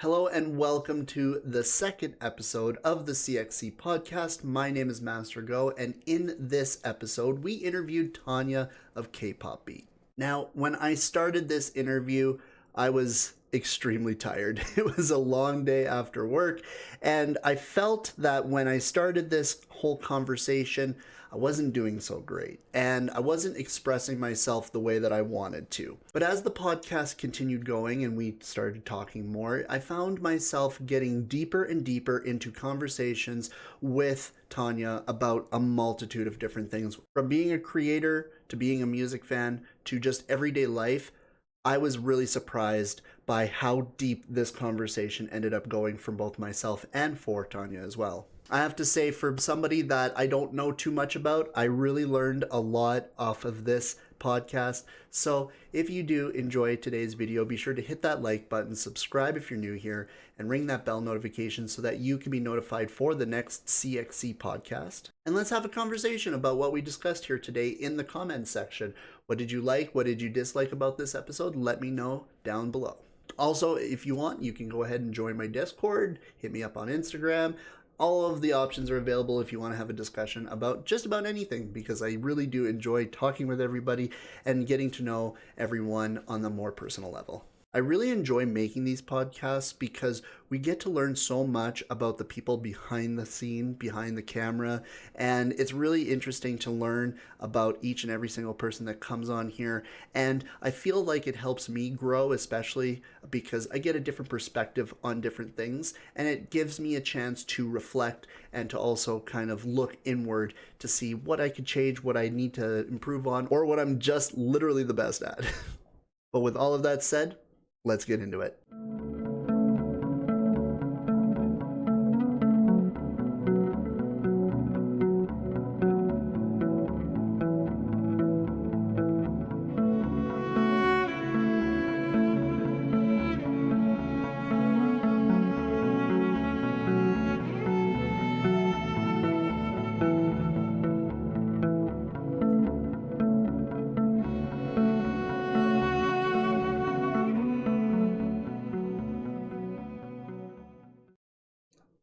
Hello and welcome to the second episode of the CXC podcast. My name is MasterGo, and in this episode, we interviewed Tanya of Kpop. Now, when I started this interview, I was extremely tired. It was a long day after work, and I felt that when I started this whole conversation, I wasn't doing so great, and I wasn't expressing myself the way that I wanted to. But as the podcast continued going and we started talking more, I found myself getting deeper and deeper into conversations with Tanya about a multitude of different things. From being a creator to being a music fan to just everyday life, I was really surprised by how deep this conversation ended up going from both myself and for Tanya as well. I have to say, for somebody that I don't know too much about, I really learned a lot off of this podcast. So if you do enjoy today's video, be sure to hit that like button, subscribe if you're new here, and ring that bell notification so that you can be notified for the next CXC podcast. And let's have a conversation about what we discussed here today in the comments section. What did you like? What did you dislike about this episode? Let me know down below. Also, if you want, you can go ahead and join my Discord, hit me up on Instagram. All of the options are available if you want to have a discussion about just about anything, because I really do enjoy talking with everybody and getting to know everyone on the more personal level. I really enjoy making these podcasts because we get to learn so much about the people behind the scene, behind the camera, and it's really interesting to learn about each and every single person that comes on here. And I feel like it helps me grow, especially because I get a different perspective on different things, and it gives me a chance to reflect and to also kind of look inward to see what I could change, what I need to improve on, or what I'm just literally the best at. But with all of that said, let's get into it.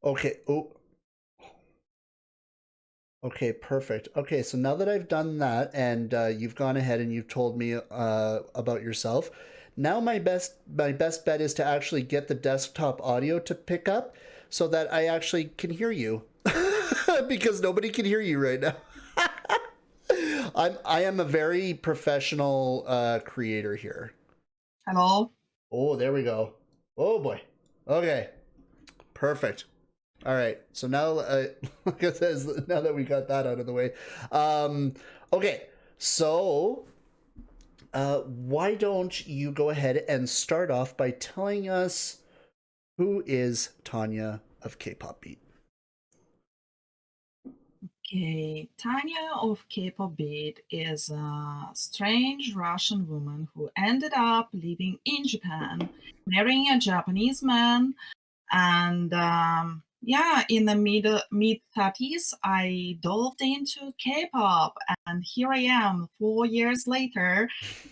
Okay. Oh, okay, perfect. Okay, so now that I've done that and you've gone ahead and you've told me about yourself, now my best bet is to actually get the desktop audio to pick up so that I actually can hear you because nobody can hear you right now. I am a very professional creator here. Hello. Oh, there we go. Oh boy. Okay, perfect. All right. So now, like I says, now that we got that out of the way, okay. So, why don't you go ahead and start off by telling us who is Tanya of Kpop? Okay, Tanya of Kpop is a strange Russian woman who ended up living in Japan, marrying a Japanese man, and yeah, in the mid 30s, I delved into K-pop, and here I am, 4 years later,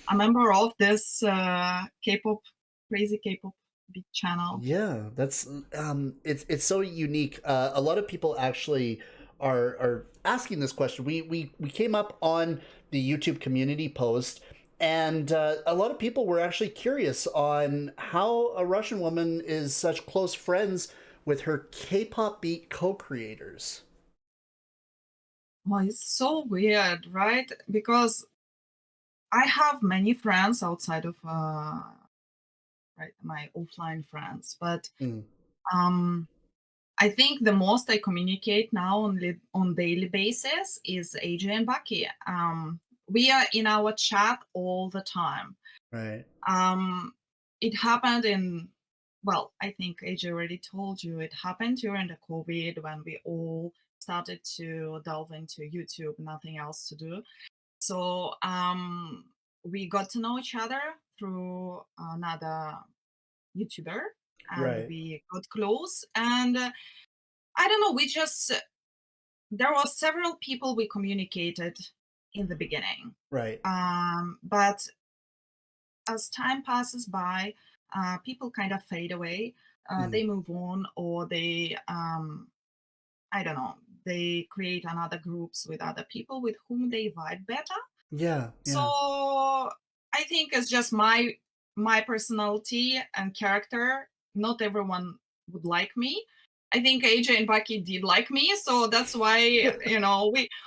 a member of this K-pop crazy K-pop big channel. Yeah, that's it's so unique. A lot of people actually are asking this question. We came up on the YouTube community post, and a lot of people were actually curious on how a Russian woman is such close friends with her K-pop beat co-creators. Well, it's so weird, right? Because I have many friends outside of right, my offline friends, but Mm, um, I think the most I communicate now on daily basis is AJ and Bucky. We are in our chat all the time. right. Um, it happened in, well, I think AJ already told you it happened during the COVID when we all started to delve into YouTube, nothing else to do. So we got to know each other through another YouTuber, and Right. we got close. And I don't know, we just there were several people we communicated in the beginning, Right. but as time passes by, people kind of fade away. Mm. They move on, or they I don't know, they create another groups with other people with whom they vibe better. Yeah, So yeah. I think it's just my personality and character. Not everyone would like me. I think AJ and Bucky did like me, so that's why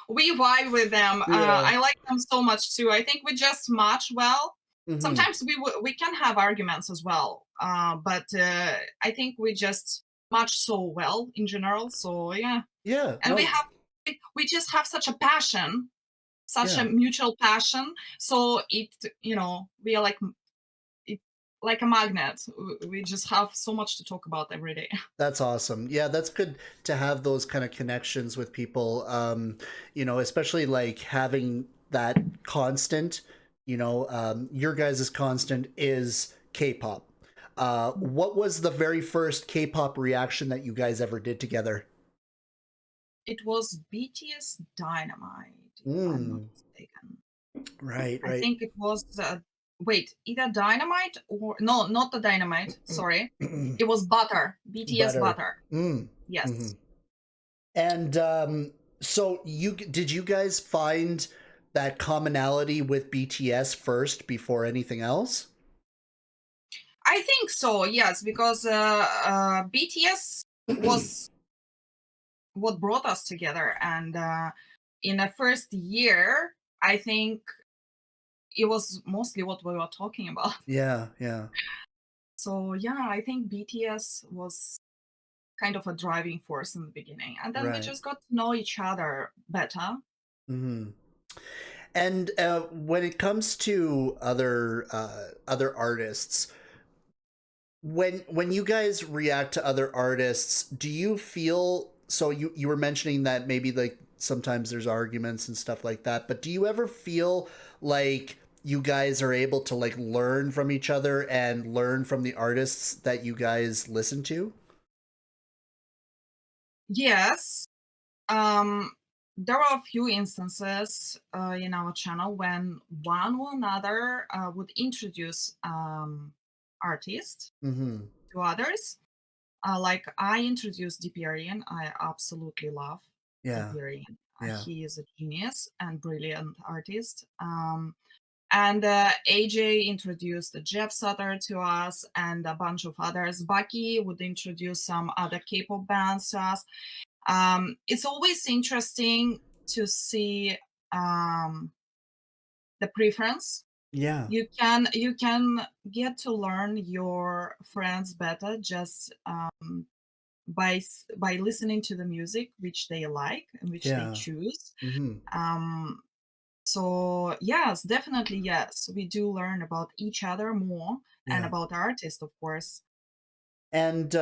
we vibe with them. Yeah. I like them so much too. I think we just match well. Mhm. Sometimes we can have arguments as well, but I think we just match so well in general. So yeah, Yeah, and no, we just have such a passion, such a yeah. mutual passion. So we are it, like a magnet. We just have so much to talk about every day. That's awesome. Yeah, that's good to have those kind of connections with people. Especially like having that constant, your guys' constant is K-pop. What was the very first K-pop reaction that you guys ever did together? It was BTS Dynamite, if I'm not Mm, mistaken. right, I right. think it was wait, either Dynamite or no, not the Dynamite. Sorry, it was Butter. BTS Butter. Butter. Mm. Hmm. Yes. And so you guys find that commonality with BTS first before anything else? I think so, yes, because BTS was what brought us together. And in the first year, I think it was mostly what we were talking about. Yeah, yeah. So yeah, I think BTS was kind of a driving force in the beginning. And then we Right. just got to know each other better. Hmm. And when it comes to other artists, when you guys react to other artists, do you feel so you were mentioning that maybe like sometimes there's arguments and stuff like that, but do you ever feel like you guys are able to like learn from each other and learn from the artists that you guys listen to? Yes, um, there are a few instances in our channel when one or another would introduce artists Mm-hmm. to others. Like I introduced Deeparian. I absolutely love Yeah. Deeparian. Yeah. He is a genius and brilliant artist. And AJ introduced Jeff Sutter to us and a bunch of others. Bucky would introduce some other K-pop bands to us. It's always interesting to see um, the preference. Yeah. You can get to learn your friends better just by listening to the music which they like and which they Yeah. choose. Mm-hmm. Um, so yes, definitely yes, we do learn about each other more and Yeah. about artists, of course. And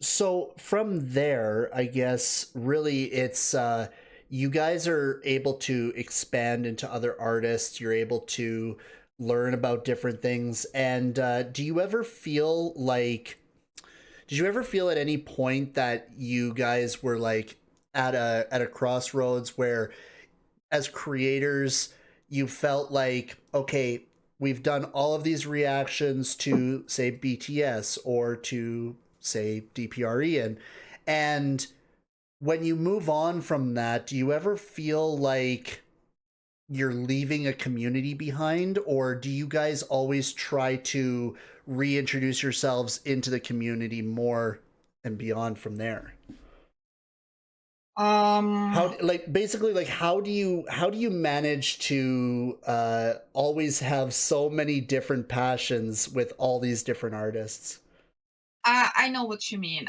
so from there, I guess really it's you guys are able to expand into other artists. You're able to learn about different things. And do you ever feel like, did you ever feel at any point that you guys were like at a crossroads where as creators, you felt like, okay, we've done all of these reactions to, say, BTS or to, say, DPRE, and when you move on from that, do you ever feel like you're leaving a community behind, or do you guys always try to reintroduce yourselves into the community more and beyond from there? How Um, like basically like how do you manage to always have so many different passions with all these different artists? I know what you mean.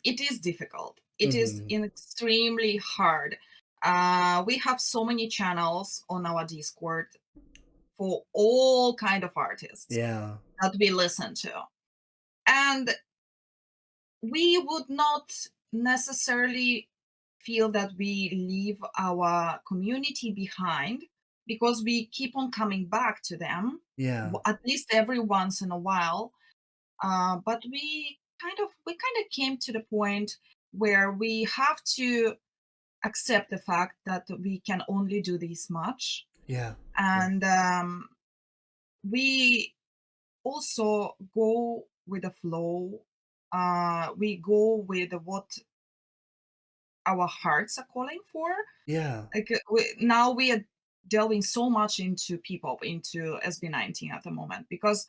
It is difficult. It is Hmm. extremely hard. We have so many channels on our Discord for all kind of artists Yeah. that we listen to, and we would not necessarily feel that we leave our community behind because we keep on coming back to them Yeah. at least every once in a while. But we kind of came to the point where we have to accept the fact that we can only do this much, Yeah. Yeah. and we also go with the flow we go with what our hearts are calling for. Yeah. Like now we are delving so much into Ppop, into SB19 at the moment, because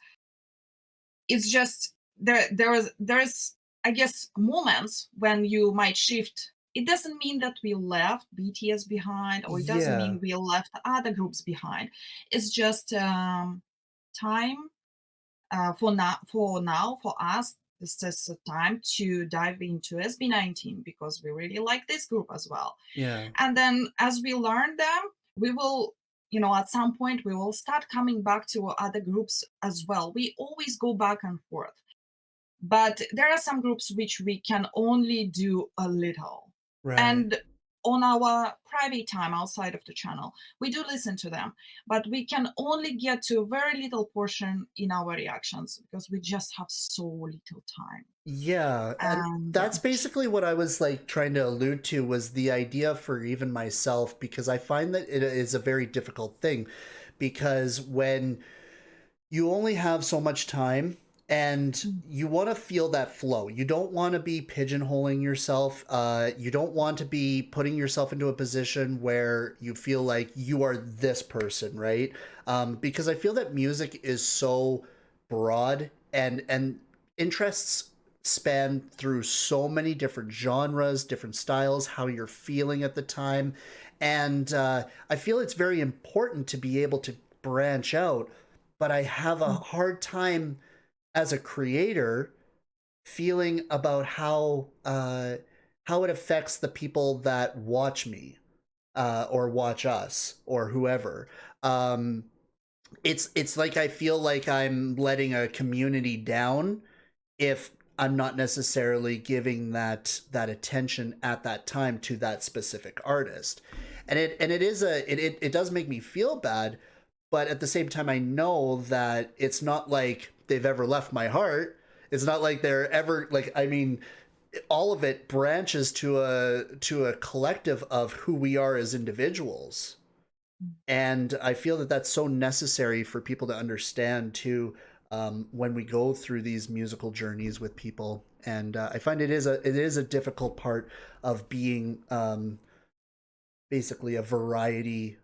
it's just there's I guess moments when you might shift. It doesn't mean that we left BTS behind, or it doesn't Yeah. mean we left other groups behind. It's just time for us. This is a time to dive into SB19 because we really like this group as well. Yeah. And then as we learn them, we will, at some point, we will start coming back to other groups as well. We always go back and forth. But there are some groups which we can only do a little. Right. And on our private time outside of the channel, we do listen to them, but we can only get to a very little portion in our reactions because we just have so little time. Yeah, and And that's basically what I was like trying to allude to was the idea for even myself, because I find that it is a very difficult thing, because when you only have so much time and you want to feel that flow. You don't want to be pigeonholing yourself. You don't want to be putting yourself into a position where you feel like you are this person, right? Because I feel that music is so broad, and interests span through so many different genres, different styles, how you're feeling at the time. And I feel it's very important to be able to branch out, but I have a hard time as a creator feeling about how it affects the people that watch me, or watch us or whoever. Um, it's like I feel like I'm letting a community down if I'm not necessarily giving that attention at that time to that specific artist. And it is it does make me feel bad, but at the same time I know that it's not like they've ever left my heart. It's not like they're ever like, I mean, all of it branches to a collective of who we are as individuals. And I feel that that's so necessary for people to understand too, when we go through these musical journeys with people. And I find it is a difficult part of being, basically a variety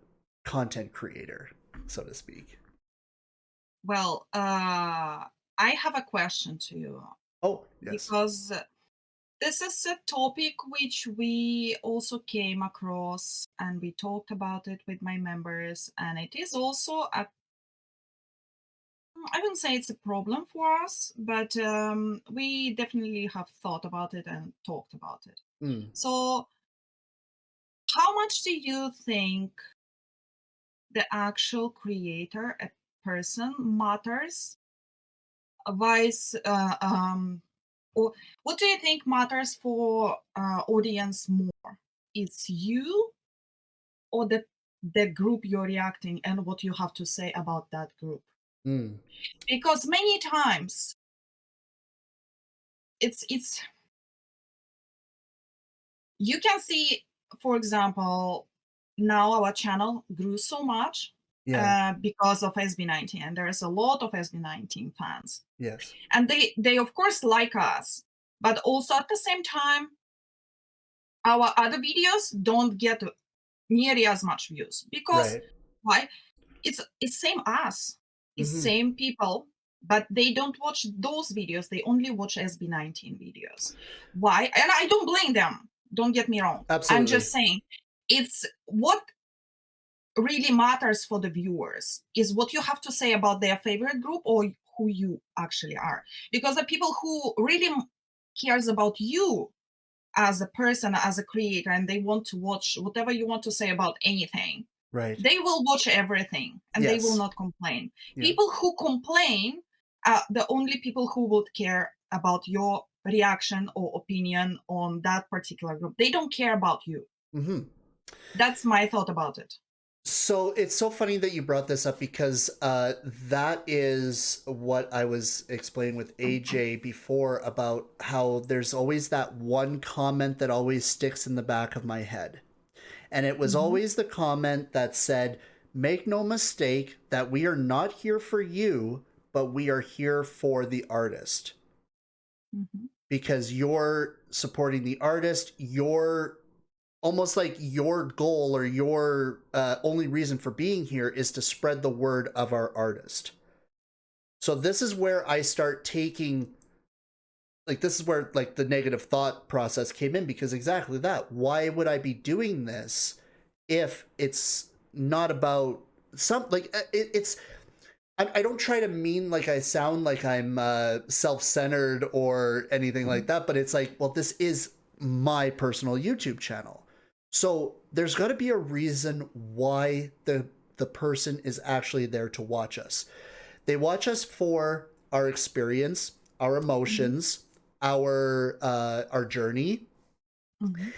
content creator, so to speak. well, I have a question to you Oh yes. because this is a topic which we also came across and we talked about it with my members, and it is also I wouldn't say it's a problem for us, but we definitely have thought about it and talked about it. Mm, So, how much do you think the actual creator, a person, matters? Vice, or what do you think matters for audience more? It's you or the group you're reacting and what you have to say about that group? mm, Because many times it's you can see, for example, now our channel grew so much yeah. because of SB19, and there's a lot of SB19 fans, Yes. and they of course like us, but also at the same time our other videos don't get nearly as much views because Right. why? It's same us, it's Hmm. same people, but they don't watch those videos. They only watch SB19 videos. Why? And I don't blame them. Don't get me wrong. I'm Absolutely. just saying, it's what really matters for the viewers is what you have to say about their favorite group or who you actually are. Because the people who really cares about you as a person, as a creator, and they want to watch whatever you want to say about anything, Right. they will watch everything and they will Yes. not complain. Yeah. People who complain are the only people who would care about your reaction or opinion on that particular group. They don't care about you. Hmm. That's my thought about it. So it's so funny that you brought this up, because that is what I was explaining with AJ before, about how there's always that one comment that always sticks in the back of my head. And it was Mhm, always the comment that said, make no mistake that we are not here for you, but we are here for the artist. mhm, because you're supporting the artist. You're almost like your goal or your only reason for being here is to spread the word of our artist. So this is where I start taking, like, this is where like the negative thought process came in, because exactly that. Why would I be doing this if it's not about some, like, it's, I don't try to mean like I sound like I'm self-centered or anything like that, but it's like, well, this is my personal YouTube channel. So there's got to be a reason why the person is actually there to watch us. They watch us for our experience, our Mhm. emotions, our journey. Mhm.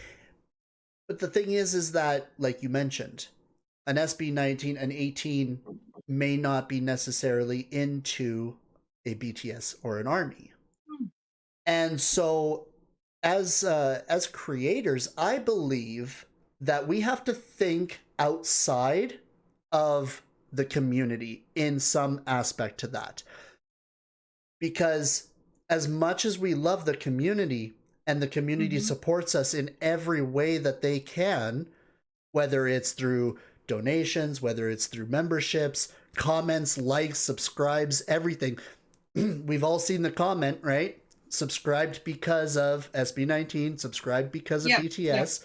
But the thing is that, like you mentioned, an SB19, an 18 may not be necessarily into a BTS or an army. Mm. And so as creators, I believe that we have to think outside of the community in some aspect to that. Because as much as we love the community and the community Mhm. supports us in every way that they can, whether it's through donations, whether it's through memberships, comments, likes, subscribes, everything. We've all seen the comment, right? Subscribed because of SB19, subscribed because of Yep. Yep. BTS.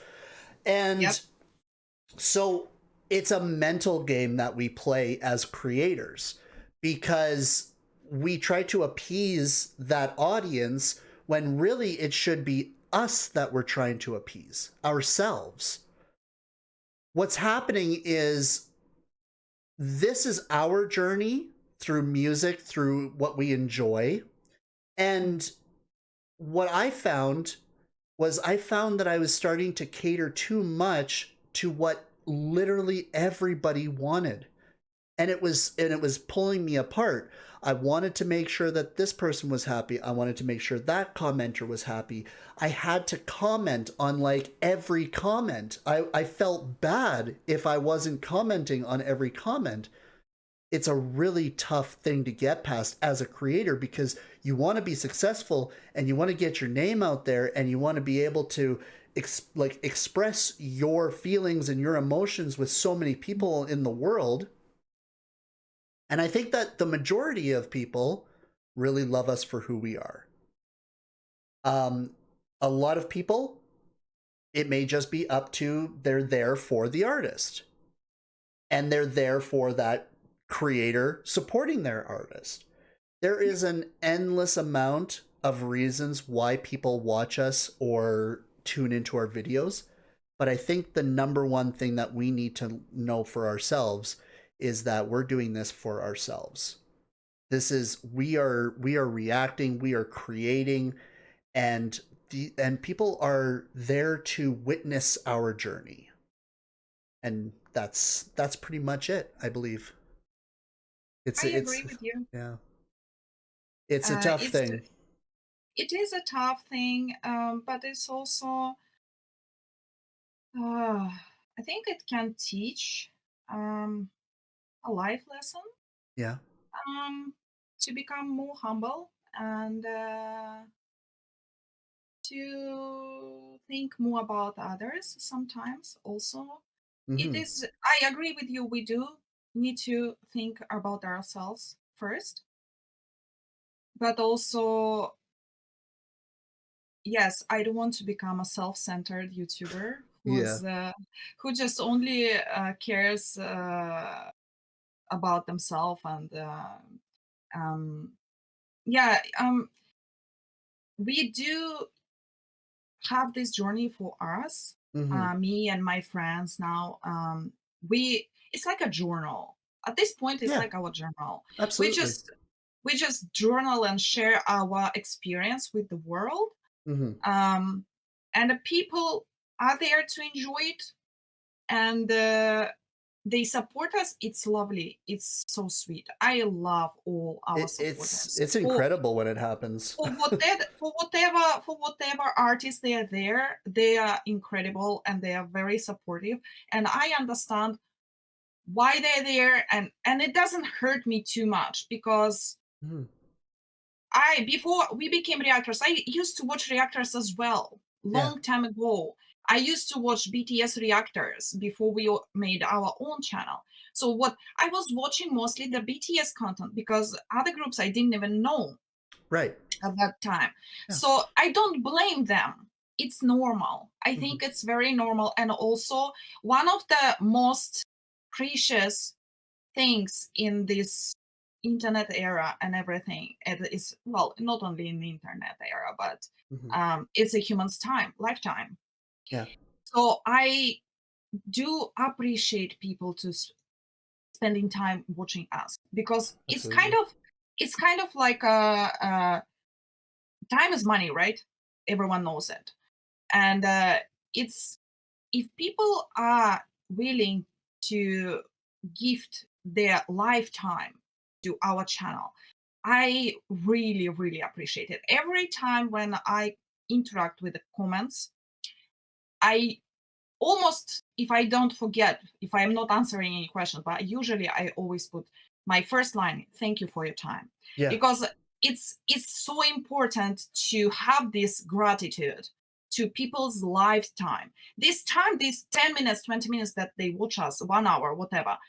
And Yep. so it's a mental game that we play as creators, because we try to appease that audience when really it should be us that we're trying to appease ourselves. What's happening is this is our journey through music, through what we enjoy. And what I found that I was starting to cater too much to what literally everybody wanted. And it was pulling me apart. I wanted to make sure that this person was happy. I wanted to make sure that commenter was happy. I had to comment on like every comment. I felt bad if I wasn't commenting on every comment. It's a really tough thing to get past as a creator, because you want to be successful and you want to get your name out there and you want to be able to express your feelings and your emotions with so many people in the world. And I think that the majority of people really love us for who we are. Um, a lot of people, it may just be up to they're there for the artist and they're there for that creator supporting their artist. There is an endless amount of reasons why people watch us or tune into our videos. But I think the number one thing that we need to know for ourselves is that we're doing this for ourselves. This is we are reacting, we are creating, and and people are there to witness our journey. And that's pretty much it, I believe. It's I it's agree with you. yeah. It's a tough It's thing. it is a tough thing, but it's also uh, I think it can teach um, a life lesson, Yeah. um, to become more humble and to think more about others sometimes also. It Mhm. is I agree with you, we do need to think about ourselves first, but also, yes, I don't want to become a self-centered YouTuber Yeah. who just only cares about themselves and um, yeah, we do have this journey for us, Mhm. me and my friends now. We It's like a journal. At this point, it's Yeah, like our journal. We absolutely. just we just journal and share our experience with the world, Mhm. um, and the people are there to enjoy it, and they support us. It's lovely. It's so sweet. I love all our It's supporters it's incredible when it happens. for whatever artists they are there. They are incredible and they are very supportive. And I understand why they're there, and it doesn't hurt me too much because Mhm. I before we became reactors, I used to watch reactors as well. Yeah. Long time ago, I used to watch BTS reactors before we made our own channel. So what I was watching mostly the BTS content because other groups I didn't even know Right. at that time. Yeah. So I don't blame them. It's normal. I Mhm. think it's very normal. And also, one of the most precious things in this internet era and everything, it is, well, not only in the internet era, but Mhm. it's a human's time, lifetime. Yeah. So I do appreciate people to spending time watching us because Absolutely. it's kind of like a time is money, right? Everyone knows it. And it's if people are willing to gift their lifetime to our channel, I really, really appreciate it. Every time when I interact with the comments, I almost, if I don't forget, if I'm not answering any questions, but usually I always put my first line, thank you for your time. Yeah. Because it's so important to have this gratitude to people's lifetime. This time, these 10 minutes, 20 minutes that they watch us, 1 hour, whatever,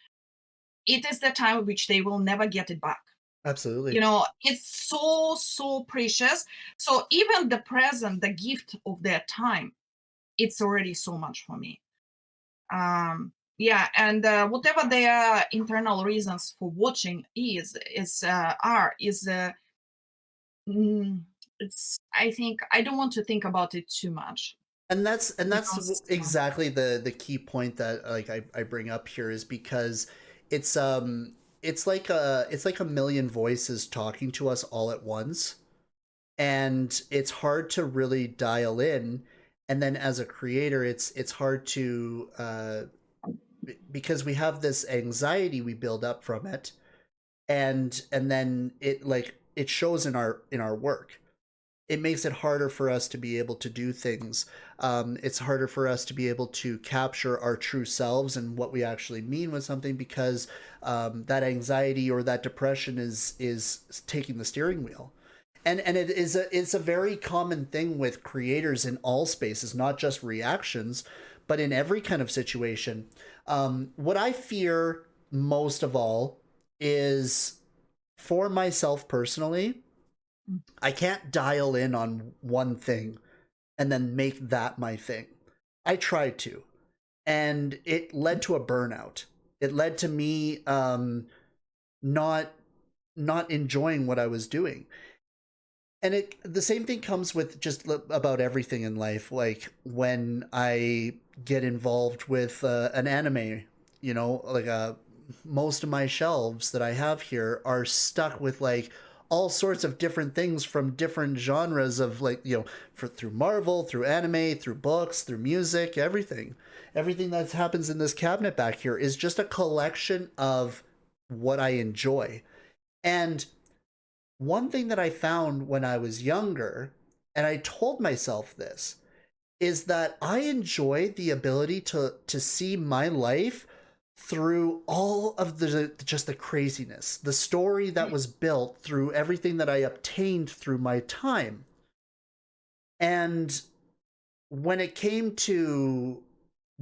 it is the time which they will never get it back. Absolutely. You know, it's so, so precious. So even the present, the gift of their time, it's already so much for me. Yeah, and whatever their internal reasons for watching mm, it's, I think I don't want to think about it too much And that's because exactly the key point that like I bring up here is because it's it's like a million voices talking to us all at once, and it's hard to really dial in. And then as a creator, it's hard to because we have this anxiety we build up from it, and then it shows in our work. It makes it harder for us to be able to do things. It's harder for us to be able to capture our true selves and what we actually mean with something because that anxiety or that depression is taking the steering wheel. And it's a very common thing with creators in all spaces, not just reactions, but in every kind of situation. What I fear most of all is for myself personally, Mm. I can't dial in on one thing and then make that my thing. I tried to, and it led to a burnout. It led to me not not enjoying what I was doing. And it the same thing comes with just about everything in life. Like when I get involved with an anime, like most of my shelves that I have here are stuck with like all sorts of different things from different genres of like through Marvel, through anime, through books, through music, everything that happens in this cabinet back here is just a collection of what I enjoy. And one thing that I found when I was younger, and I told myself this, is that I enjoy the ability to see my life through all of the just the craziness, the story that was built through everything that I obtained through my time. And when it came to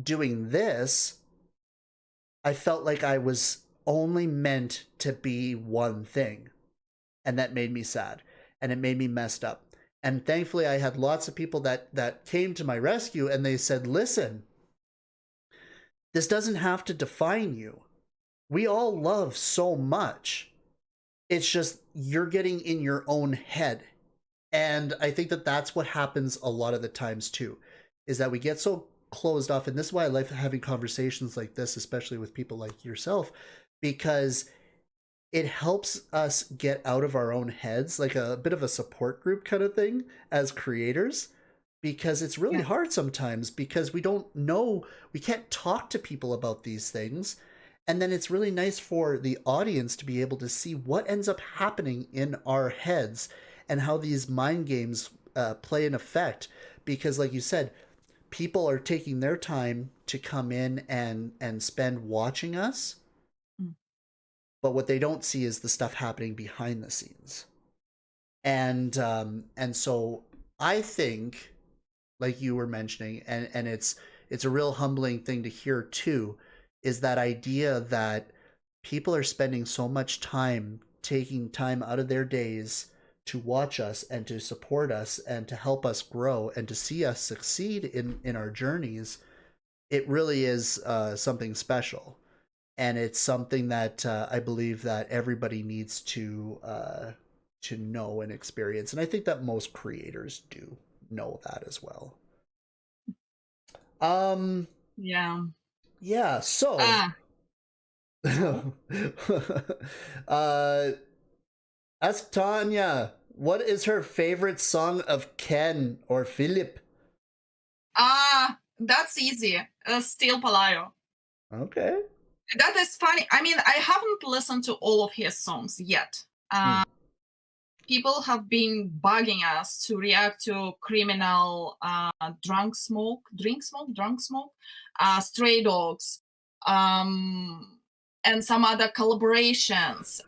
doing this, I felt like I was only meant to be one thing. And that made me sad, and it made me messed up. And thankfully I had lots of people that came to my rescue, and they said, listen, this doesn't have to define you. We all love so much. It's just you're getting in your own head. And I think that that's what happens a lot of the times too, is that we get so closed off. And this is why I like having conversations like this, especially with people like yourself, because it helps us get out of our own heads, like a bit of a support group kind of thing as creators, because it's really yeah, hard sometimes because we don't know, we can't talk to people about these things. And then it's really nice for the audience to be able to see what ends up happening in our heads and how these mind games play an effect. Because, like you said, people are taking their time to come in and spend watching us, mm, but what they don't see is the stuff happening behind the scenes. And so I think, like you were mentioning, and it's a real humbling thing to hear too, is that idea that people are spending so much time taking time out of their days to watch us and to support us and to help us grow and to see us succeed in our journeys. It really is something special, and it's something that I believe that everybody needs to know and experience, and I think that most creators do know that as well. Um, Yeah. yeah, so Ah, so uh ask Tanya, what is her favorite song of Ken or Philip? that's easy. Still Palayo. Okay. That is funny. I mean, I haven't listened to all of his songs yet. Hmm. People have been bugging us to react to Criminal, Drunk Smoke, Stray Dogs, and some other collaborations.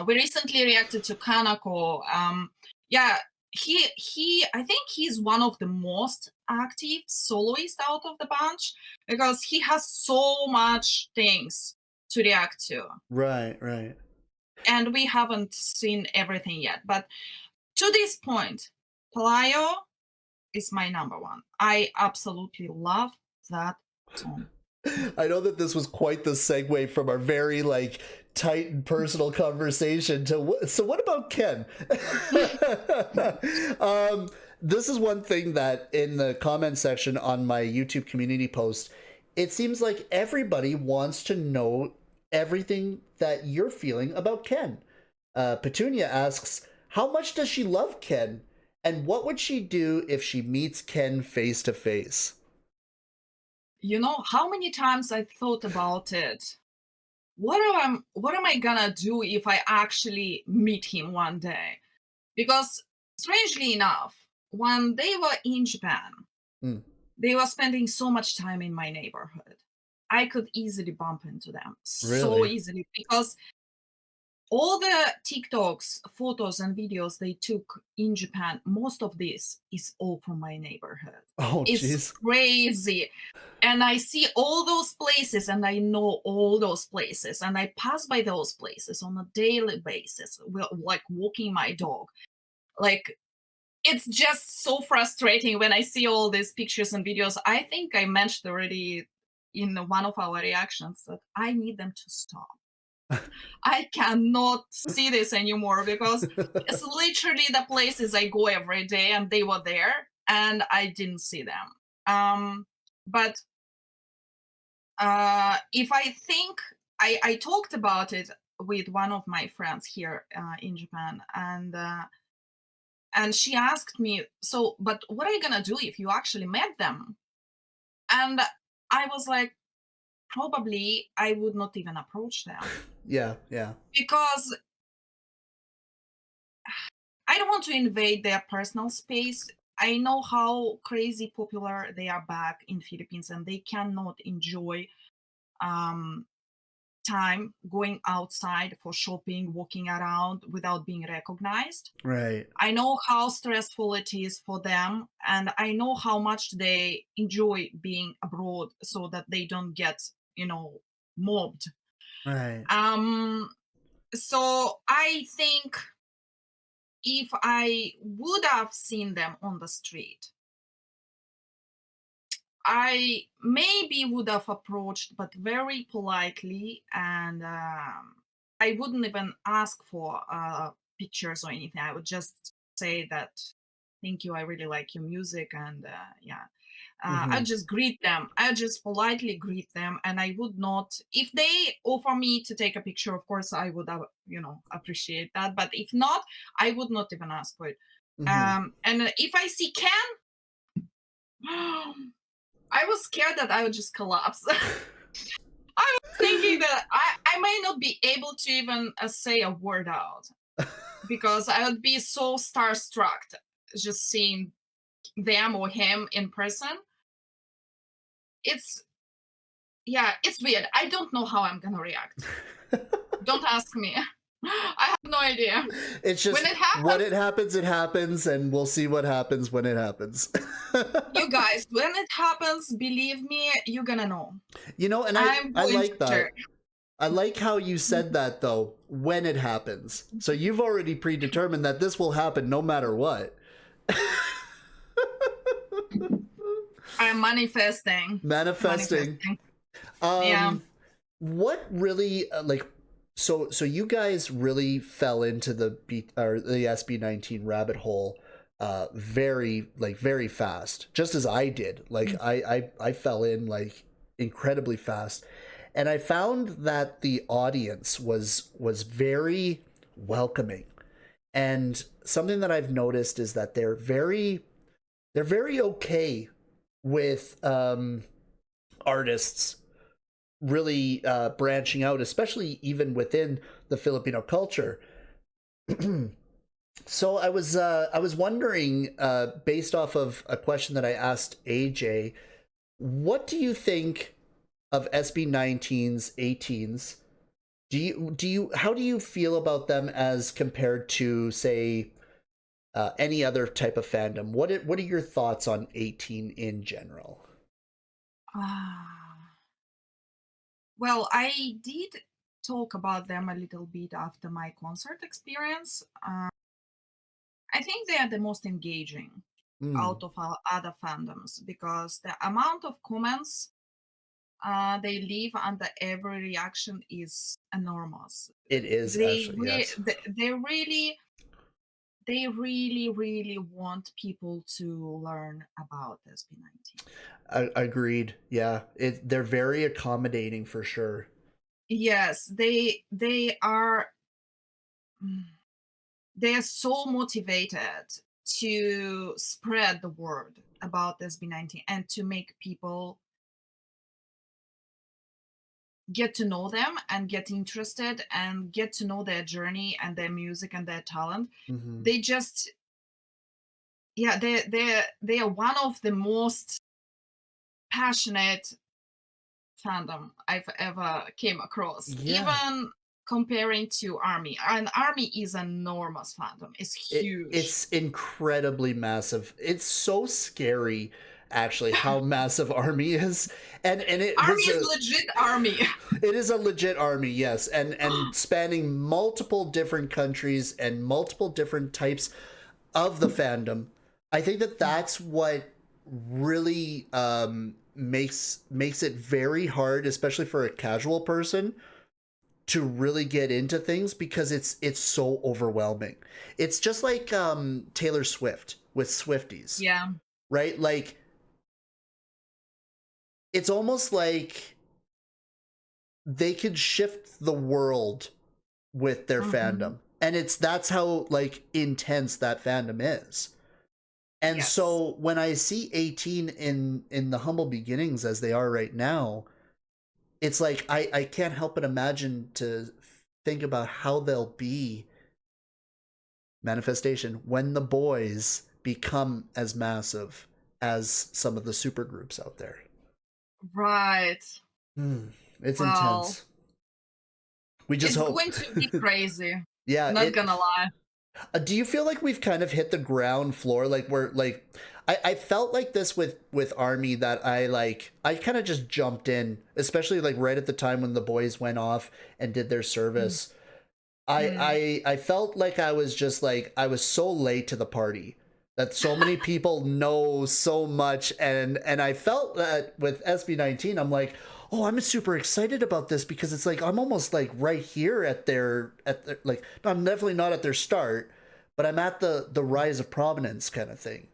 We recently reacted to Kanako. Yeah, I think he's one of the most active soloists out of the bunch because he has so much things to react to, Right, right. and we haven't seen everything yet. But to this point, Palayo is my number one. I absolutely love that song. I know that this was quite the segue from our very like tight and personal conversation to so what about Ken? This is one thing that in the comment section on my YouTube community post, it seems like everybody wants to know everything that you're feeling about Ken. Petunia asks, how much does she love Ken? And what would she do if she meets Ken face to face? You know how many times I thought about it? What am I gonna do if I actually meet him one day? Because strangely enough, when they were in Japan, Mm, they were spending so much time in my neighborhood. I could easily bump into them so really? easily because all the TikToks, photos, and videos they took in Japan, most of this is all from my neighborhood. Oh, It's jeez. crazy. And I see all those places and I know all those places and I pass by those places on a daily basis, like walking my dog. Like, it's just so frustrating when I see all these pictures and videos. I think I mentioned already in one of our reactions that I need them to stop. I cannot see this anymore because it's literally the places I go every day and they were there and I didn't see them. But if I think, I talked about it with one of my friends here in Japan, and she asked me, so, but what are you gonna do if you actually met them? And I was like, probably I would not even approach them Yeah, yeah. because I don't want to invade their personal space. I know how crazy popular they are back in Philippines, and they cannot enjoy um, time going outside for shopping, walking around without being recognized. Right. I know how stressful it is for them, and I know how much they enjoy being abroad so that they don't get, mobbed. Right. Um, so I think if I would have seen them on the street, I maybe would have approached, but very politely, and I wouldn't even ask for pictures or anything. I would just say that, thank you, I really like your music, and yeah. I Mm-hmm. just greet them. I just politely greet them, and I would not. If they offer me to take a picture, of course, I would, appreciate that. But if not, I would not even ask for it. Mm-hmm. And if I see Ken, I was scared that I would just collapse. I was thinking that I may not be able to even say a word out because I would be so starstruck just seeing them or him in person. It's Yeah, it's weird. I don't know how I'm gonna react. Don't ask me. I have no idea. It's just When it when happens, it happens, and we'll see what happens when it happens. you guys, when it happens, believe me, you're gonna know. You know, and I'm I going to like share. that. I like how you said that though, when it happens. So you've already predetermined that this will happen no matter what. I'm manifesting. Manifesting. Manifesting. Yeah. Um, what really so you guys really fell into the SB19 rabbit hole very fast, just as I did. Like I fell in like incredibly fast. And I found that the audience was very welcoming. And something that I've noticed is that they're very okay with artists really branching out, especially even within the Filipino culture. So I was wondering, based off of a question that I asked AJ, what do you think of SB19's 18s? Do you how do you feel about them as compared to, say, any other type of fandom? What are your thoughts on 18 in general? Ah. Well, I did talk about them a little bit after my concert experience. I think they are the most engaging Mm, out of our other fandoms because the amount of comments they leave under every reaction is enormous. it is actually, yes. They really, really want people to learn about SB19. Agreed. Yeah, they're very accommodating for sure. Yes, mm, they are so motivated to spread the word about SB19 and to make people get to know them and get interested and get to know their journey and their music and their talent. Hmm. They just, yeah, they are one of the most passionate fandom I've ever came across, Yeah, even comparing to Army. And Army is an enormous fandom. It's huge. it's incredibly massive. It's so scary, actually, how massive Army is, and it Army was is a legit Army. it is a legit army, yes, and spanning multiple different countries and multiple different types of the fandom. I think that that's what really makes it very hard, especially for a casual person, to really get into things because it's so overwhelming. It's just like Taylor Swift with Swifties, Yeah. right? Like it's almost like they could shift the world with their Hmm. fandom. And that's how like intense that fandom is. And Yes. so when I see 18 in the humble beginnings as they are right now, it's like I can't help but imagine to think about how they'll be manifestation when the boys become as massive as some of the super groups out there. Right. Hmm, it's Well, intense. We just it's hope. going to be crazy. Yeah, Not gonna lie. do you feel like we've kind of hit the ground floor? Like we're like, I felt like this with Army that I kind of just jumped in, especially like right at the time when the boys went off and did their service. Mm. I felt like I was just like I was so late to the party that so many people know so much, and I felt that with SB19 I'm like, oh, I'm super excited about this because it's like I'm almost like right here at their like I'm definitely not at their start, but I'm at the rise of prominence kind of thing.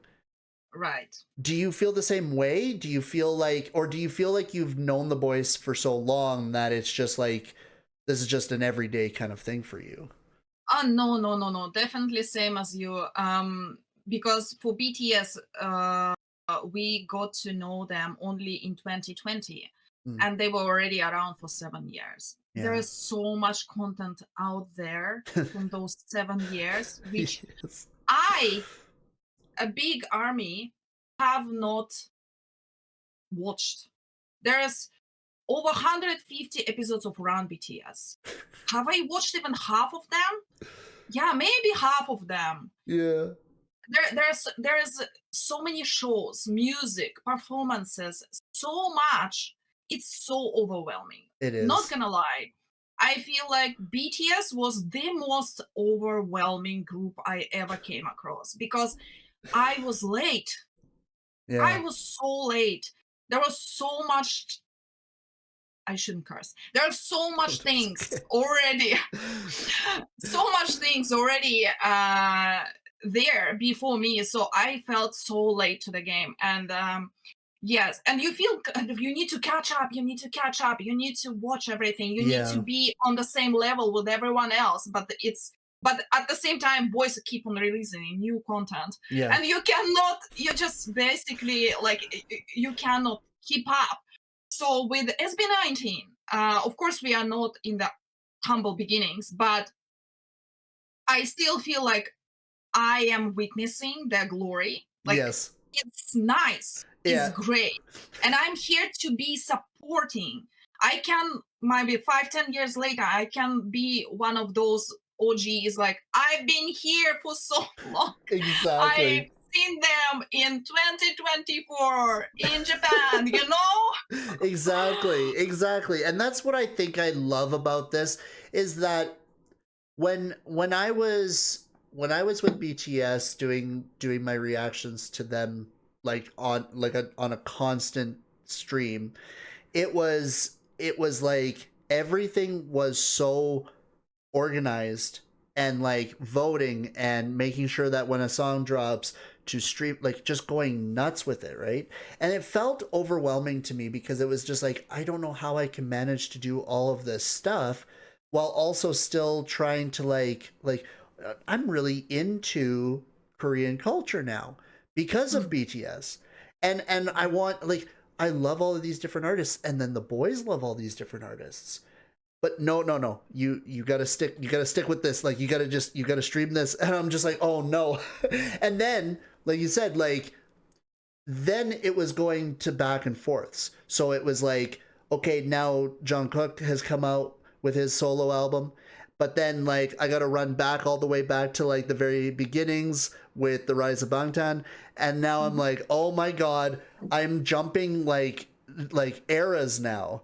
Right. Do you feel the same way? Do you feel like you've known the boys for so long that it's just like this is just an everyday kind of thing for you? Oh no, no, no, no. Definitely same as you. Because for BTS, we got to know them only in 2020, Mm, and they were already around for 7 years. There yeah. is so much content out there from those 7 years, which Yes. I, a big army, have not watched. There's over 150 episodes of Run BTS. Have I watched even half of them? Yeah, maybe half of them. Yeah. There's so many shows, music, performances, so much. It's so overwhelming. It Not is. gonna lie. I feel like BTS was the most overwhelming group I ever came across because I was late. I Yeah. was so late. There was so much. I shouldn't curse. There are so Oh, much that's things okay. already, so much things already there before me. So I felt so late to the game, and yes, and you feel you need to catch up. You need to catch up. You need to watch everything. You need to Yeah. be on the same level with everyone else. But at the same time, boys keep on releasing new content, Yeah. and you cannot. You just basically like you cannot keep up. So with SB19, of course, we are not in the humble beginnings, but I still feel like I am witnessing their glory. Like, Yes. it's nice, it's Yeah. great. And I'm here to be supporting. I can, maybe 5, 10 years later, I can be one of those OGs. Like, I've been here for so long. I've Exactly. seen them in 2024 in Japan, you know? Exactly. Exactly. And that's what I think I love about this is that when I was with BTS doing my reactions to them like on a constant stream, it was like everything was so organized and like voting and making sure that when a song drops to stream like just going nuts with it, right? And it felt overwhelming to me because it was just like I don't know how I can manage to do all of this stuff while also still trying to I'm really into Korean culture now because of Mm. BTS. And I want like I love all of these different artists and then the boys love all these different artists, but no, you gotta stick with this, like you gotta stream this. And I'm just like, oh no. And then like you said, like then it was going to back and forths, so it was like, okay, now Jungkook has come out with his solo album, but then like I gotta run back all the way back to like the very beginnings with the rise of Bangtan, and now I'm Mhm. like, oh my god, I'm jumping like eras now.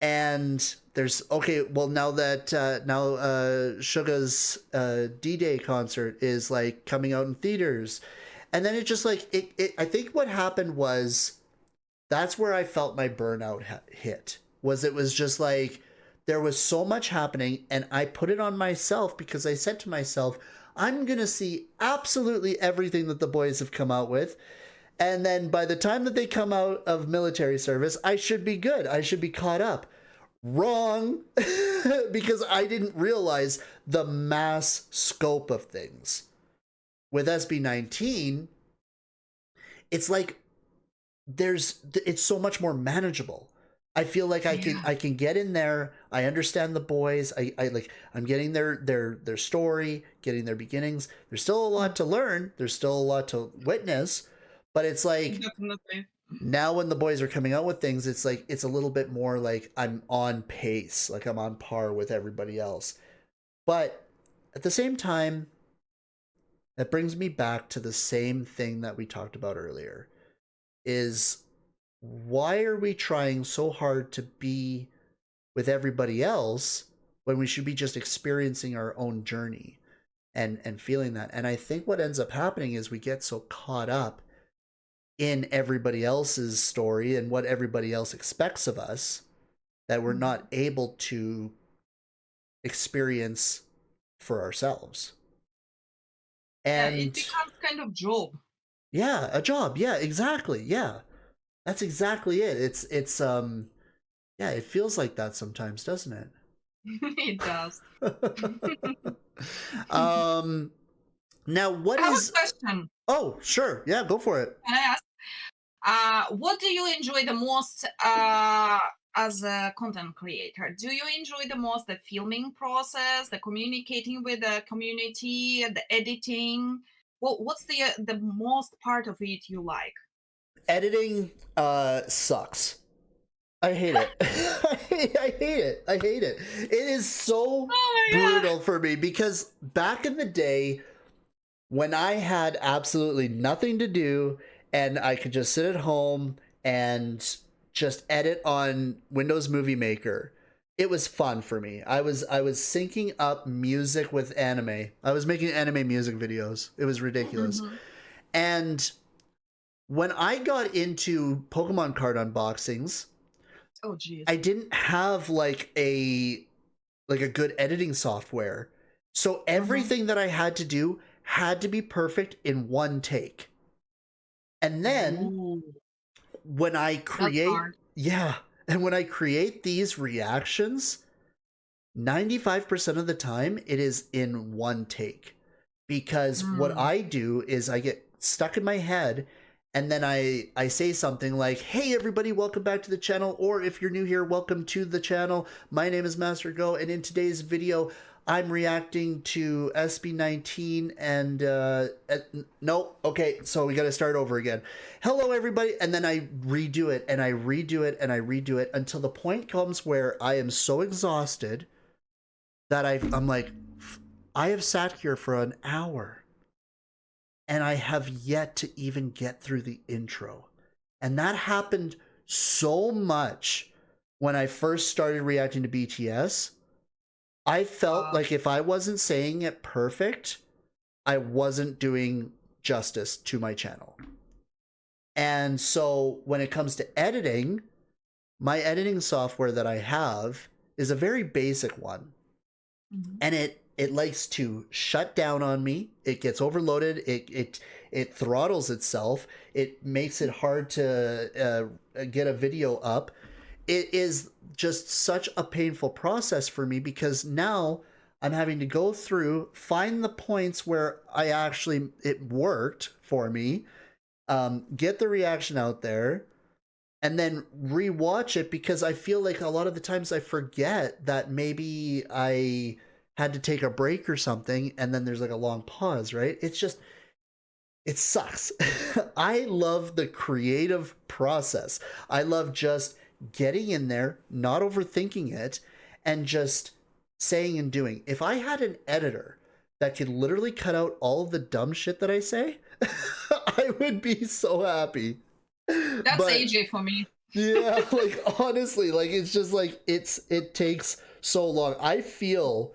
And there's okay, well now that Suga's D-Day concert is like coming out in theaters, and then it just like it I think what happened was that's where I felt my burnout hit. Was it was just like there was so much happening, and I put it on myself because I said to myself, I'm gonna see absolutely everything that the boys have come out with, and then by the time that they come out of military service, I should be good. I should be caught up. Wrong. Because I didn't realize the mass scope of things. With SB19, it's like it's so much more manageable. I feel like Yeah. I can get in there. I understand the boys. I'm getting their story, getting their beginnings. There's still a Mm. lot to learn. There's still a lot to witness, but it's like Definitely. now when the boys are coming out with things, it's like it's a little bit more like I'm on pace, like I'm on par with everybody else. But at the same time, that brings me back to the same thing that we talked about earlier, is why are we trying so hard to be with everybody else when we should be just experiencing our own journey and feeling that? And I think what ends up happening is we get so caught up in everybody else's story and what everybody else expects of us that we're Mhm. not able to experience for ourselves. Yeah, it And becomes kind of job. yeah, a job. Yeah, exactly. Yeah. That's exactly it. It's yeah, it feels like that sometimes, doesn't It does. it? um Now what I have is a question. oh, sure. Yeah, go for it. Can I ask? What do you enjoy the most as a content creator? Do you enjoy the most the filming process, the communicating with the community, the editing? What's the most part of it you like? Editing sucks. I hate it. I hate it. I hate it. It is so Oh my god. brutal for me because back in the day when I had absolutely nothing to do and I could just sit at home and just edit on Windows Movie Maker, it was fun for me. I was syncing up music with anime. I was making anime music videos. It was ridiculous. Mm-hmm. And when I got into Pokemon card unboxings, Oh I jeez. didn't have like a good editing software. So Mm-hmm. everything that I had to do had to be perfect in one take. And then Ooh, when I that's create, hard. yeah, and when I create these reactions, 95% of the time it is in one take. Because what Mm. I do is I get stuck in my head and then I say something like, "Hey everybody, welcome back to the channel," or if you're new here, welcome to the channel. My name is MasterGo, and in today's video I'm reacting to SB19 and no, okay, so we got to start over again. Hello everybody, and then I redo it and I redo it and I redo it until the point comes where I am so exhausted that I'm like, I have sat here for an hour and I have yet to even get through the intro. And that happened so much when I first started reacting to BTS. I felt Wow. like if I wasn't saying it perfect, I wasn't doing justice to my channel. And so when it comes to editing, my editing software that I have is a very basic one. Mm-hmm. And it likes to shut down on me. It gets overloaded. It throttles itself. It makes it hard to get a video up. It is just such a painful process for me because now I'm having to go through, find the points where I actually it worked for me, get the reaction out there, and then rewatch it because I feel like a lot of the times I forget that maybe I had to take a break or something and then there's like a long pause, right? It's just it sucks. I love the creative process. I love just getting in there, not overthinking it, and just saying and doing. If I had an editor that could literally cut out all of the dumb shit that I say, I would be so happy. That's But AJ for me. yeah, like honestly, like it's just like it takes so long. I feel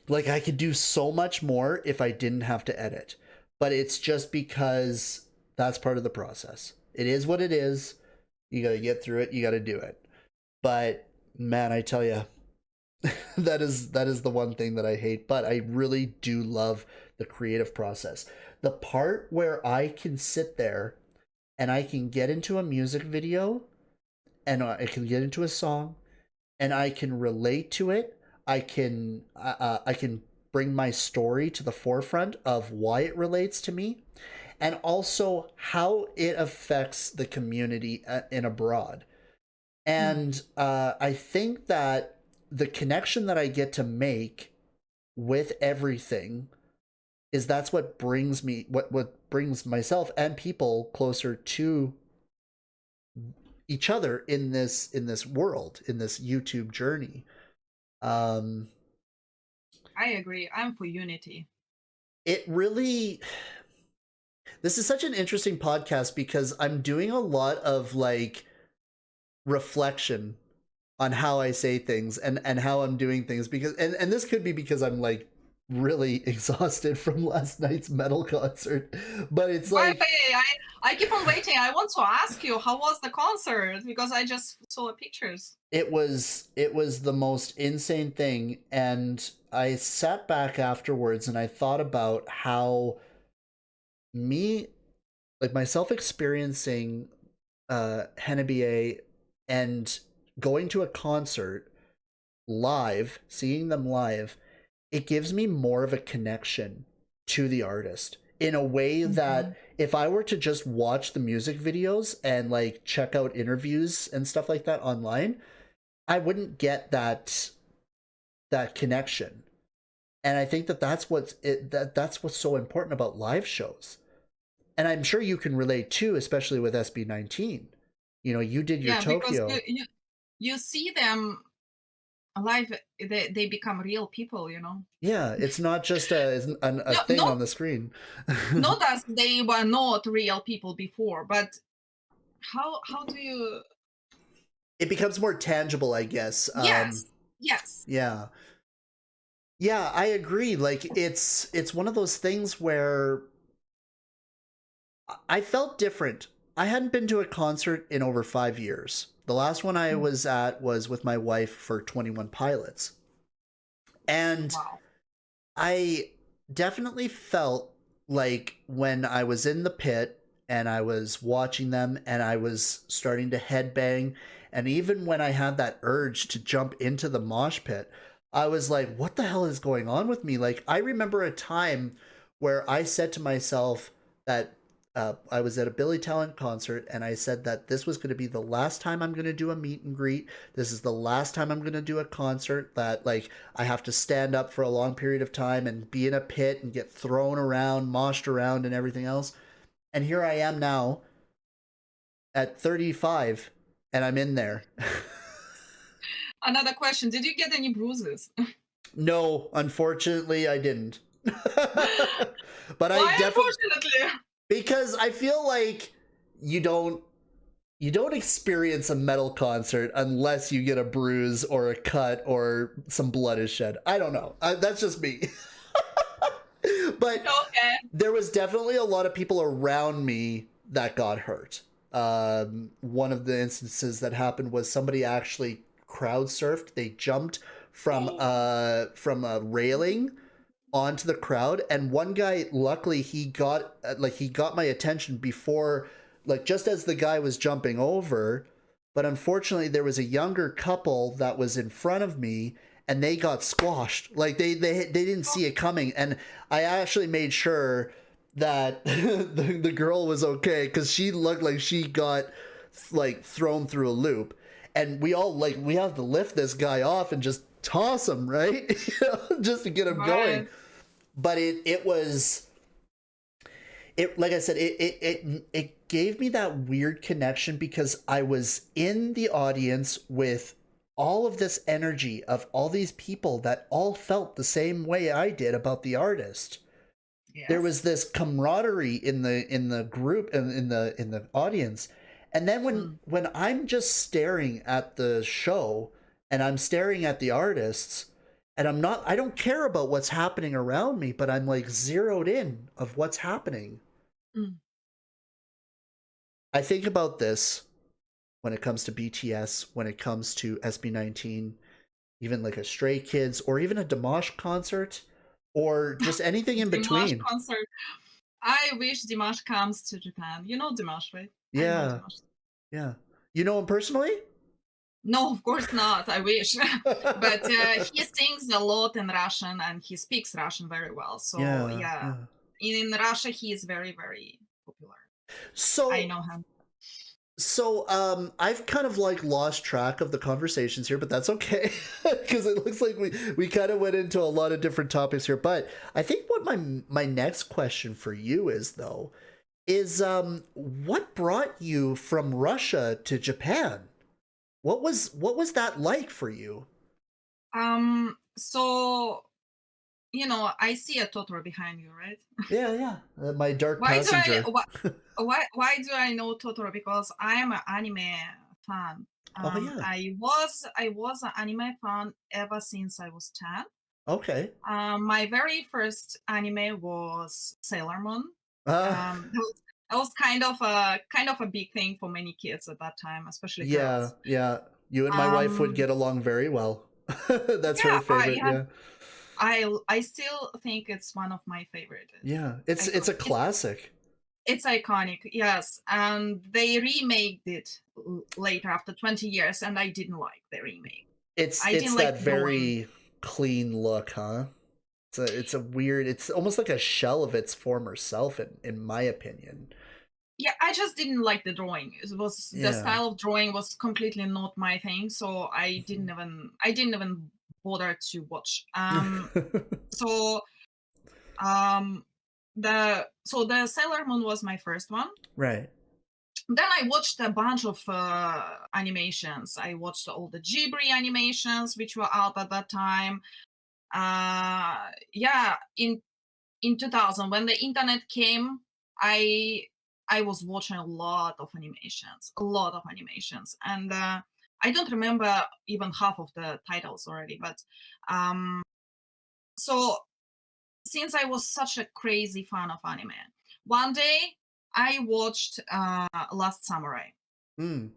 like I could do so much more if I didn't have to edit. But it's just because that's part of the process. It is what it is. You got to get through it. You got to do it. But man, I tell you, that is the one thing that I hate, but I really do love the creative process. The part where I can sit there and I can get into a music video and I can get into a song and I can relate to it. I can bring my story to the forefront of why it relates to me and also how it affects the community in abroad. Mm. And I think that the connection that I get to make with everything is that's what brings me what brings myself and people closer to each other in this world, in this YouTube journey. Um, I agree. I'm for unity. it really, this is such an interesting podcast because I'm doing a lot of like reflection on how I say things and how I'm doing things because and this could be because I'm like really exhausted from last night's metal concert, but it's By the like way, I keep on waiting. I want to ask you, how was the concert? Because I just saw pictures. it was the most insane thing, and I sat back afterwards and I thought about how me, like myself experiencing Hennebier and going to a concert live, seeing them live, it gives me more of a connection to the artist in a way Mm-hmm. that if I were to just watch the music videos and like check out interviews and stuff like that online, I wouldn't get that connection. And I think that that's what's so important about live shows. And I'm sure you can relate too, especially with SB19. You know, you did your Yeah, because Tokyo. you see them alive, they become real people, you know. Yeah, it's not just a No, thing on the screen. not as they were not real people before, but how do you? It becomes more tangible, I guess. Yes, yes. Yeah. Yeah, I agree. Like it's one of those things where I felt different. I hadn't been to a concert in over 5 years. The last one I Mm, was at was with my wife for 21 Pilots. And wow. I definitely felt like when I was in the pit and I was watching them and I was starting to headbang, and even when I had that urge to jump into the mosh pit, I was like, what the hell is going on with me? Like, I remember a time where I said to myself that I was at a Billy Talent concert and I said that this was going to be the last time I'm going to do a meet and greet. This is the last time I'm going to do a concert that, like, I have to stand up for a long period of time and be in a pit and get thrown around, moshed around, and everything else. And here I am now at 35, and I'm in there. Another question: did you get any bruises? No, unfortunately, I didn't. But I Why, definitely, unfortunately? because I feel like you don't you don't experience a metal concert unless you get a bruise or a cut or some blood is shed. I don't know. That's just me. But Okay. there was definitely a lot of people around me that got hurt. One of the instances that happened was somebody actually crowd surfed. They jumped from a railing onto the crowd, and one guy, luckily, he got my attention before, like, just as the guy was jumping over. But unfortunately there was a younger couple that was in front of me, and they got squashed. Like, they didn't see it coming, and I actually made sure that the girl was okay, because she looked like she got, like, thrown through a loop. And we all, like, we have to lift this guy off and just toss him, right? Just to get him going. Right. But it was, it, like I said, it gave me that weird connection because I was in the audience with all of this energy of all these people that all felt the same way I did about the artist. There was Yes. this camaraderie in the group and in the audience. And then Mm, when I'm just staring at the show and I'm staring at the artists, and I don't care about what's happening around me, but I'm like zeroed in of what's happening. mm. I think about this when it comes to BTS, when it comes to SB19, even like a Stray Kids, or even a Dimash concert, or just anything in Dimash between. concert. I wish Dimash comes to Japan. You know Dimash, right? I know Yeah, Dimash. yeah. You know him personally? No, of course not. I wish. But he sings a lot in Russian and he speaks Russian very well. So, Yeah, yeah, yeah. in Russia, he is very, very popular. I So know him. I've kind of like lost track of the conversations here, but that's okay because it looks like we kind of went into a lot of different topics here. But I think what my next question for you is, though, is what brought you from Russia to Japan? What was that like for you? So, I see a Totoro behind you, right? Yeah, yeah. My dark Why do I passenger. why do I know Totoro? Because I am an anime fan. Oh yeah. I was an anime fan ever since I was 10. Okay. My very first anime was Sailor Moon. Uh That was kind of a big thing for many kids at that time, especially yeah, girls. yeah. You and my wife would Um, get along very well. That's her yeah, favorite, yeah, yeah. I still think it's one of my favorite. Yeah, it's a classic. It's iconic, yes, and they remade it later after 20 years, and I didn't like the remake. I It's didn't like that the drawing. very clean look, huh? It's a weird. It's almost like a shell of its former self, in my opinion. Yeah, I just didn't like the drawing. The Yeah. style of drawing was completely not my thing, so I didn't even bother to watch. So um the Sailor Moon was my first one. Right. Then I watched a bunch of animations. I watched all the Ghibli animations, which were out at that time. Yeah, in 2000, when the internet came, I I was watching a lot of animations, and I don't remember even half of the titles already. But um, so since I was such a crazy fan of anime, one day I watched Last Samurai. Mm.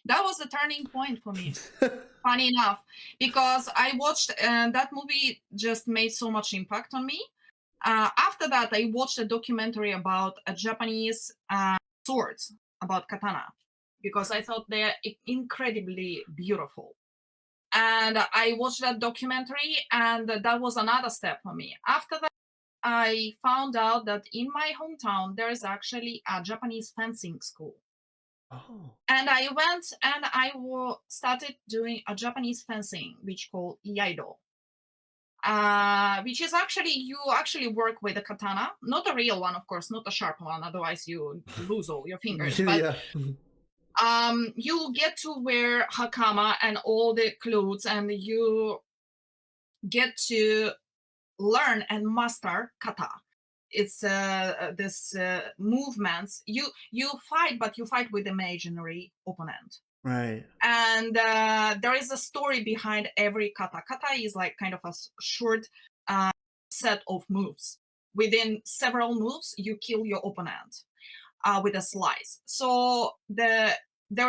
That was the turning point for me. Funny enough, because I watched that movie just made so much impact on me. After that, I watched a documentary about a Japanese swords, about katana, because I thought they're incredibly beautiful. And I watched that documentary, and that was another step for me. After that, I found out that in my hometown there is actually a Japanese fencing school. Oh. And I went and started doing a Japanese fencing, which called iaido, which is actually you actually work with a katana, not a real one, of course, not a sharp one, otherwise you lose all your fingers. But Yeah. you get to wear hakama and all the clothes, and you get to learn and master kata. It's this movements. You fight, but you fight with imaginary opponent. Right. And there is a story behind every kata. Kata is like kind of a short set of moves. Within several moves, you kill your opponent with a slice. So there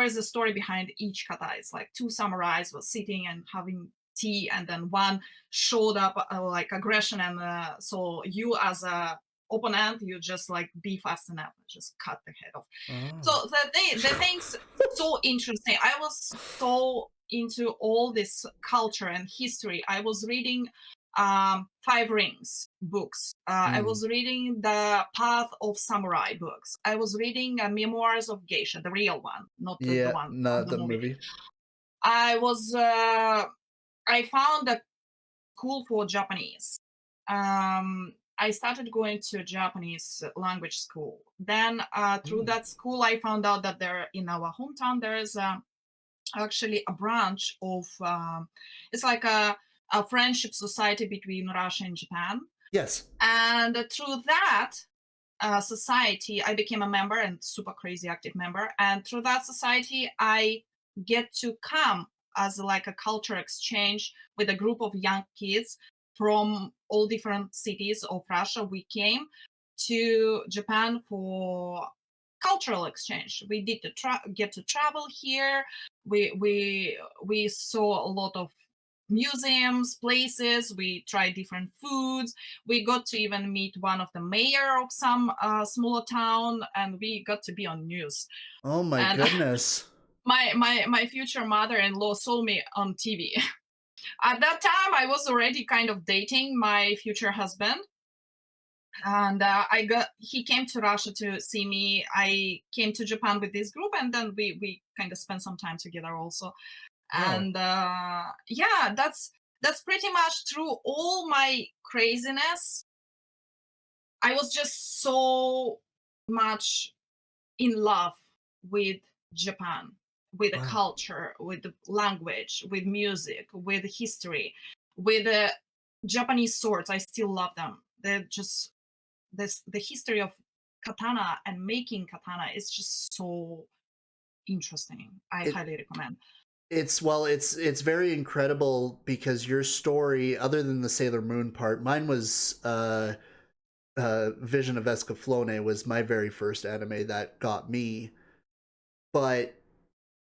is a story behind each kata. It's like two samurais were sitting and having tea, and then one showed up like aggression, and so you as a opponent, you just like be fast enough, just cut the head off. So Oh. the thing's so interesting. I was so into all this culture and history. I was reading Five Rings books. I Mm. was reading the Path of Samurai books. I was reading Memoirs of Geisha, the real one, not the Yeah, one from not the the movie. movie. I was I found that cool for Japanese. I started going to Japanese language school. Then through Mm. that school, I found out that there in our hometown there is actually a branch of it's like a friendship society between Russia and Japan. Yes. And through that society, I became a member and super crazy active member. And through that society, I get to come as like a culture exchange with a group of young kids from all different cities of Russia. We came to Japan for cultural exchange. We did get to travel here. We saw a lot of museums, places. We tried different foods. We got to even meet one of the mayor of some smaller town, and we got to be on news. Oh my And goodness. my future mother-in-law saw me on TV. At that time, I was already kind of dating my future husband, and he came to Russia to see me. I came to Japan with this group, and then we kind of spent some time together also. Wow. And yeah, that's pretty much through all my craziness. I was just so much in love with Japan, with the Wow. culture, with the language, with music, with history, with the Japanese swords. I still love them. They're just the history of katana and making katana is just so interesting. I It highly recommend. it's very incredible because your story, other than the Sailor Moon part, mine was Vision of Escaflowne was my very first anime that got me. But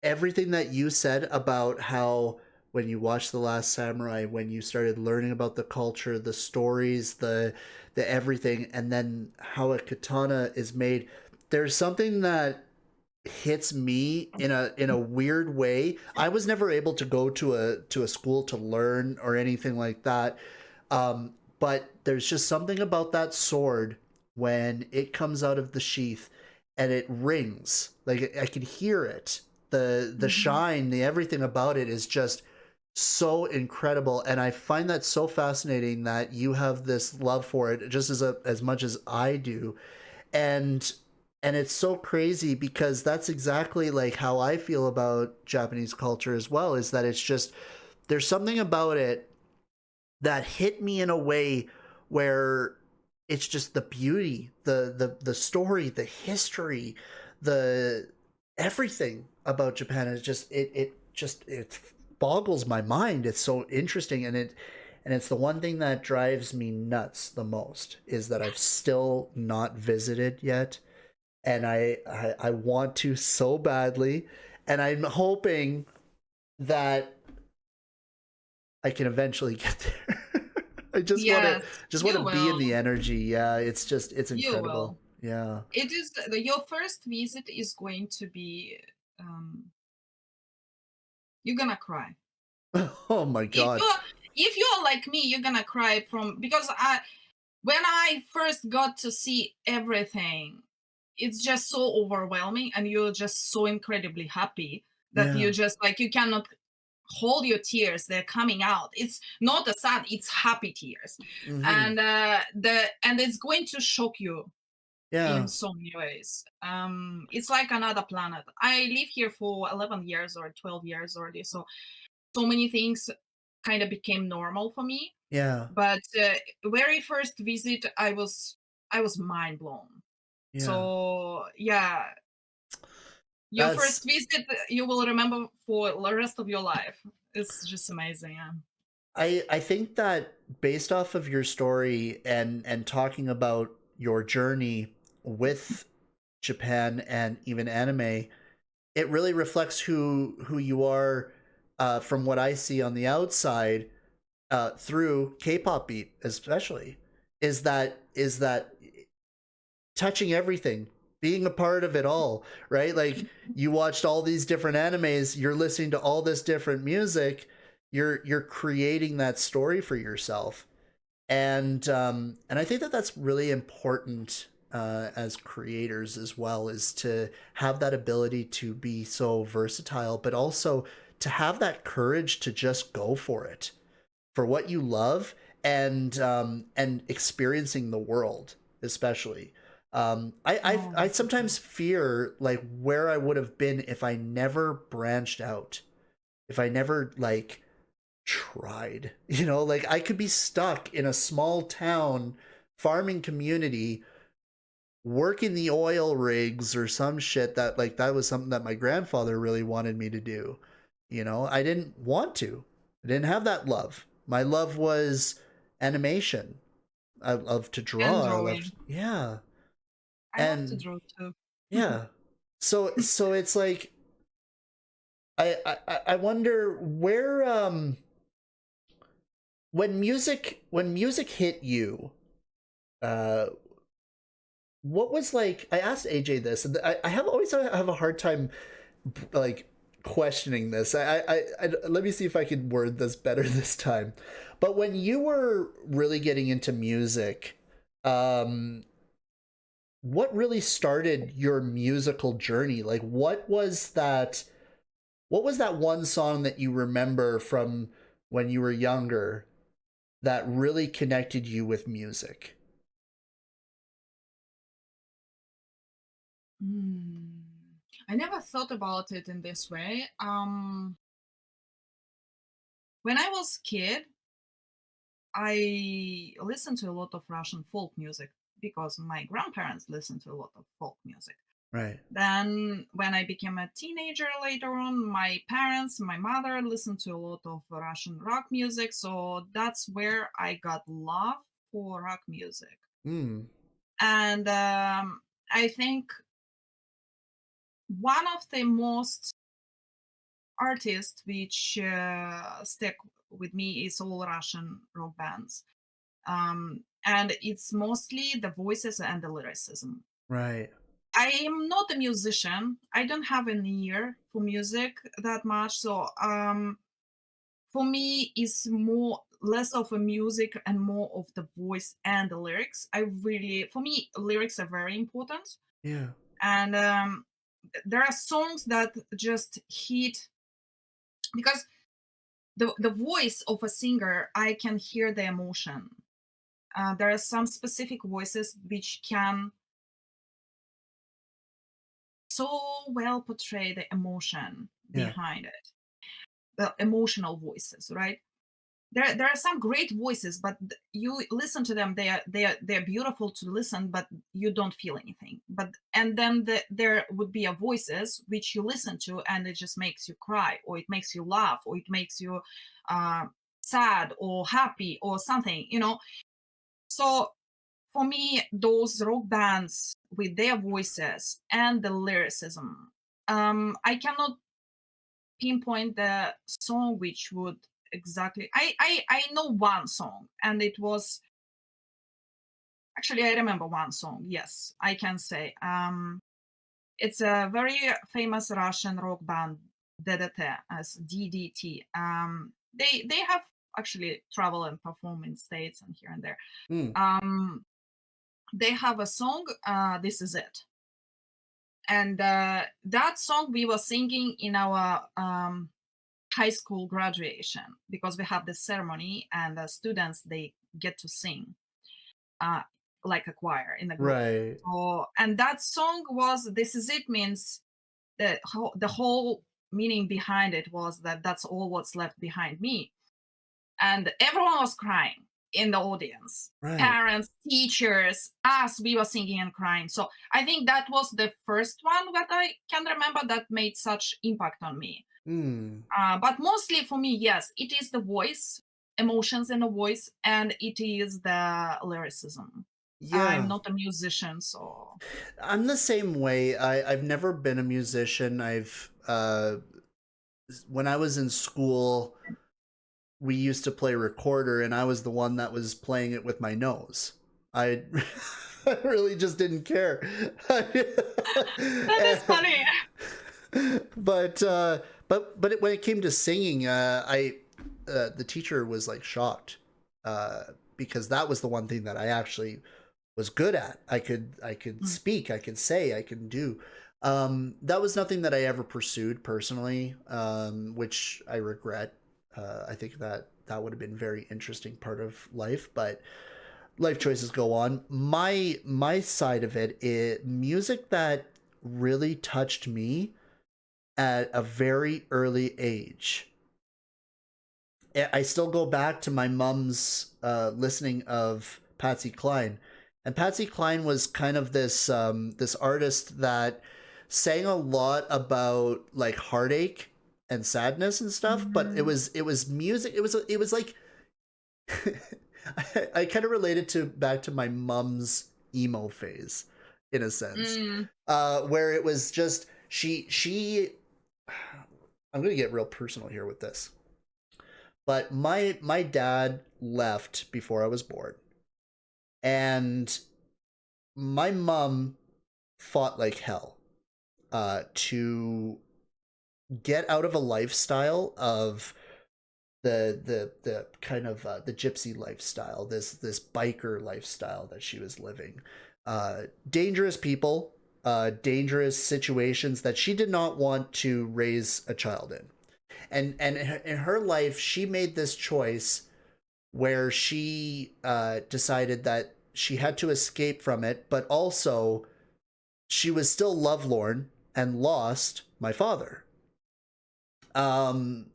everything that you said about how when you watched The Last Samurai, when you started learning about the culture, the stories, the everything, and then how a katana is made, there's something that hits me in a weird way. I was never able to go to a school to learn or anything like that. But there's just something about that sword when it comes out of the sheath and it rings. Like I can hear it. The Mhm. shine, the everything about it is just so incredible, and I find that so fascinating that you have this love for it just as much as I do. And And it's so crazy because that's exactly like how I feel about Japanese culture as well, is that it's just there's something about it that hit me in a way where it's just the beauty, the story, the history, the everything about Japan is just it boggles my mind. It's so interesting, and it's the one thing that drives me nuts the most is that I've still not visited yet, and I want to so badly, and I'm hoping that I can eventually get there. I Yes, just want to you be in will. the energy. Yeah, it's You incredible. will. Yeah. It is your first visit is going to be. Um, you're gonna cry. Oh my If god. you're like me, you're gonna cry from because when I first got to see everything, it's just so overwhelming, and you're just so incredibly happy that you Yeah. just like you cannot hold your tears. They're coming out. It's not a sad, it's happy tears, Hmm. and and it's going to shock you in Yeah. so many ways. It's like another planet. I live here for 11 years or 12 years already, so many things kind of became normal for me. Yeah. But very first visit, I was mind blown. Yeah. So yeah, your That's first visit you will remember for the rest of your life. It's just amazing. Yeah. I think that based off of your story and talking about your journey with Japan and even anime, it really reflects who you are, from what I see on the outside, through K-pop beat especially, is that touching everything, being a part of it all, right? Like you watched all these different animes, you're listening to all this different music, you're creating that story for yourself, and I think that that's really important, as creators as well, is to have that ability to be so versatile, but also to have that courage to just go for it, for what you love, and experiencing the world, especially. Oh, I definitely. sometimes fear like where I would have been if I never branched out, if I never like tried. Like I could be stuck in a small town farming community working the oil rigs or some shit that like that was something that my grandfather really wanted me to do. I didn't want to. I didn't have that love. My love was animation. I love to And draw. I loved drawing. yeah. I love to And draw too. yeah. So it's like I wonder where when music hit you, uh what was like I asked AJ this, and I have always have a hard time like questioning this. Let me see if I can word this better this time. But when you were really getting into music, um what really started your musical journey? Like what was that one song that you remember from when you were younger that really connected you with music? Hmm. I never thought about it in this way. When I was kid, I listened to a lot of Russian folk music because my grandparents listened to a lot of folk music. Right. Then, when I became a teenager later on, my parents, my mother listened to a lot of Russian rock music. So that's where I got love for rock music. Hmm. And I think one of the most artists which stick with me is all Russian rock bands. And it's mostly the voices and the lyricism. Right. I am not a musician. I don't have an ear for music that much. So for me, it's more less of a music and more of the voice and the lyrics. For me, lyrics are very important. Yeah. And there are songs that just hit because the voice of a singer, I can hear the emotion. There are some specific voices which can so well portray the emotion Yeah. behind it, the emotional voices, right? There are some great voices, but you listen to them, they're beautiful to listen, but you don't feel anything. But and then there would be a voices which you listen to, and it just makes you cry, or it makes you laugh, or it makes you uh, sad or happy or something, you know. So for me, those rock bands with their voices and the lyricism, I cannot pinpoint the song which would exactly. I know one song, and it was actually, I remember one song. Yes, I can say. It's a very famous Russian rock band, DDT, as DDT. They have actually traveled and performed in states and here and there. Mm. Um, they have a song. This is it. And that song we were singing in our high school graduation, because we have this ceremony and the students, they get to sing uh, like a choir in a group. Right. So, and that song was "This Is It," means the whole meaning behind it was that that's all what's left behind me, and everyone was crying in the audience. Right. Parents, teachers, us, we were singing and crying. So I think that was the first one that I can remember that made such impact on me. Mm. But mostly for me, yes, it is the voice, emotions in the voice, and it is the lyricism. I'm Yeah. not a musician, so. I'm the same way. I've never been a musician. I've when I was in school, we used to play recorder, and I was the one that was playing it with my nose. I I really just didn't care. That is funny. But when it came to singing, I the teacher was like shocked because that was the one thing that I actually was good at. I could Mm. speak, I could say, I can do. That was nothing that I ever pursued personally, which I regret. I think that that would have been a very interesting part of life, but life choices go on. My side of it is music that really touched me at a very early age. I still go back to my mom's listening of Patsy Cline, and Patsy Cline was kind of this artist that sang a lot about like heartache and sadness and stuff. But Mhm. it was music. It was like I kind of related to back to my mom's emo phase, in a sense, Mm. where it was just she. I'm gonna get real personal here with this, but my dad left before I was born, and my mom fought like hell to get out of a lifestyle of the kind of the gypsy lifestyle, this biker lifestyle that she was living. Dangerous people, dangerous situations that she did not want to raise a child in. And in her life, she made this choice where she decided that she had to escape from it, but also she was still lovelorn and lost my father. Um,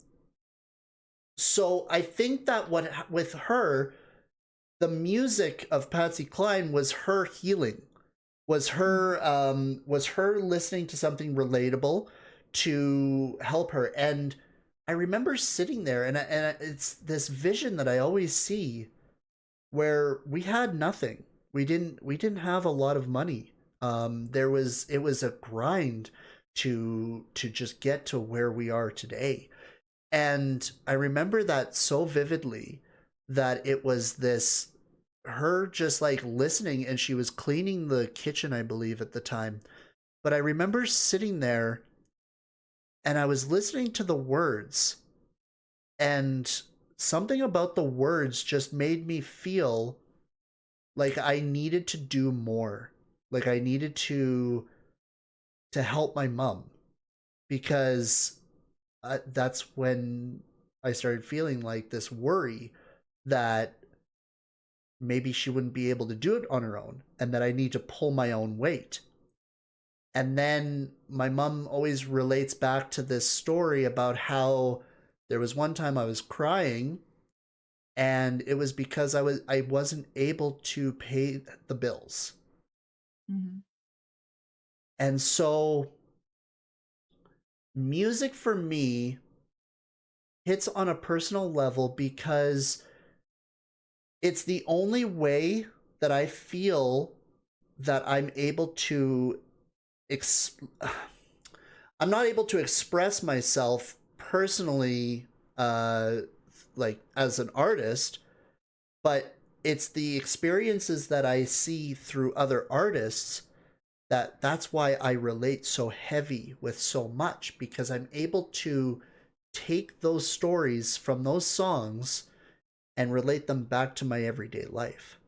so I think that what with her, the music of Patsy Cline was her healing, was her listening to something relatable to help her. And I remember sitting there, and it's this vision that I always see where we had nothing. We didn't have a lot of money. It was a grind to just get to where we are today. And I remember that so vividly, that it was this her just like listening, and she was cleaning the kitchen, I believe, at the time. But I remember sitting there, and I was listening to the words, and something about the words just made me feel like I needed to do more. Like I needed to help my mom, because that's when I started feeling like this worry that maybe she wouldn't be able to do it on her own, and that I need to pull my own weight. And then my mom always relates back to this story about how there was one time I was crying, and it was because I wasn't able to pay the bills. Mhm. And so music for me hits on a personal level because it's the only way that I feel that I'm able to ex- I'm not able to express myself personally, uh like as an artist, but it's the experiences that I see through other artists that's why I relate so heavy with so much, because I'm able to take those stories from those songs and relate them back to my everyday life.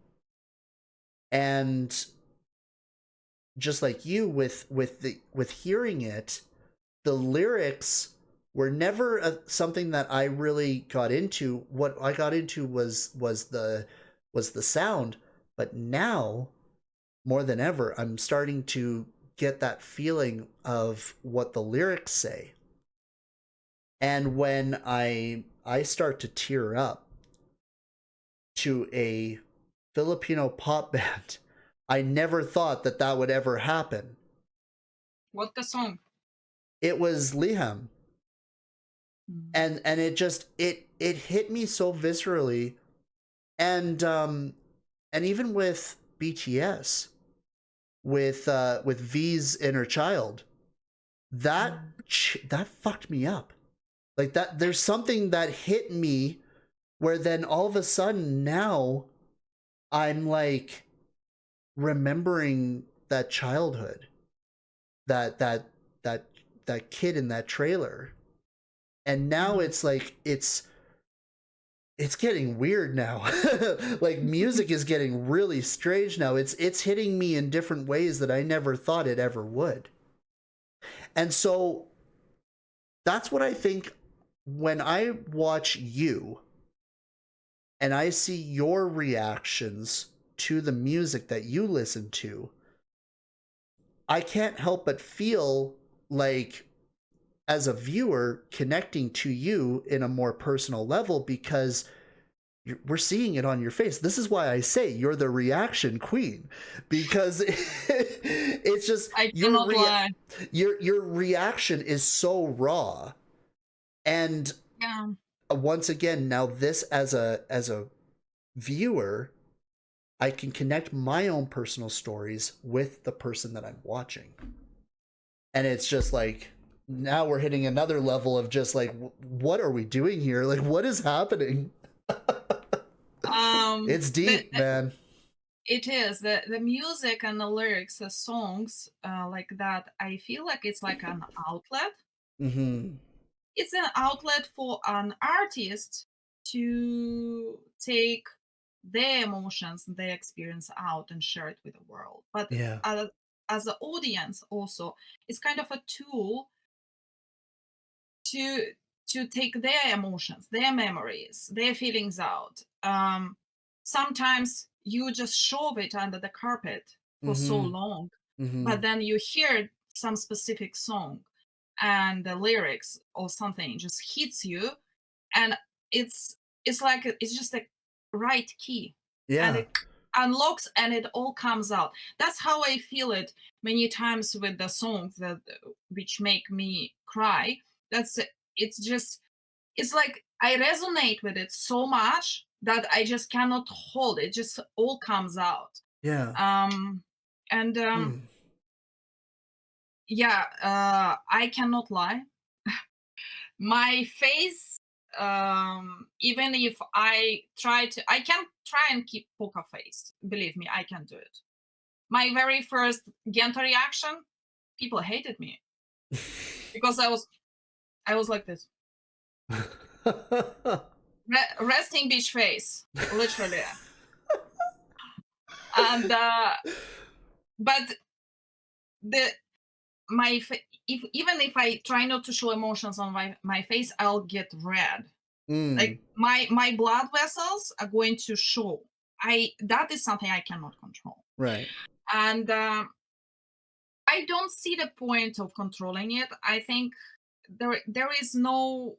And just like you with hearing it, the lyrics were never something that I really got into. What I got into was the sound, but now more than ever I'm starting to get that feeling of what the lyrics say. And when I start to tear up to a Filipino pop band, I never thought that that would ever happen. What the song? It was Liham, Mm. and it hit me so viscerally. And even with BTS, with V's inner child, that Mm. that fucked me up. Like that, there's something that hit me where then all of a sudden now I'm like remembering that childhood, that that that that kid in that trailer. And now Mm. it's like it's getting weird now. Like music is getting really strange now. It's hitting me in different ways that I never thought it ever would. And so that's what I think when I watch you and I see your reactions to the music that you listen to, I can't help but feel like, as a viewer, connecting to you in a more personal level, because we're seeing it on your face. This is why I say you're the reaction queen, because it's just I cannot lie. your reaction is so raw. And Yeah. once again, now this as a viewer, I can connect my own personal stories with the person that I'm watching. And it's just like now we're hitting another level of just like, what are we doing here? Like, what is happening? It's The, deep, man. it is the music and the lyrics, the songs like that. I feel like it's like an outlet. Mm-hmm. It's an outlet for an artist to take their emotions and their experience out and share it with the world. But Yeah. as an audience, also, it's kind of a tool to take their emotions, their memories, their feelings out. Sometimes you just shove it under the carpet for so Mm-hmm. long, Mm-hmm. but then you hear some specific song and the lyrics or something just hits you, and it's it's like it's just a right key, and Yeah. it unlocks and it all comes out. That's how I feel it many times with the songs that which make me cry. That's it's just it's like I resonate with it so much that I just cannot hold it. Just all comes out. Yeah. um and Mm. yeah, I cannot lie. My face, even if I can try and keep poker face. Believe me, I can do it. My very first Genta reaction, people hated me because I was like this, resting bitch face, literally. And but the if even if I try not to show emotions on my face, I'll get red. Mm. Like my blood vessels are going to show. I That is something I cannot control. Right. And I don't see the point of controlling it. I think there is no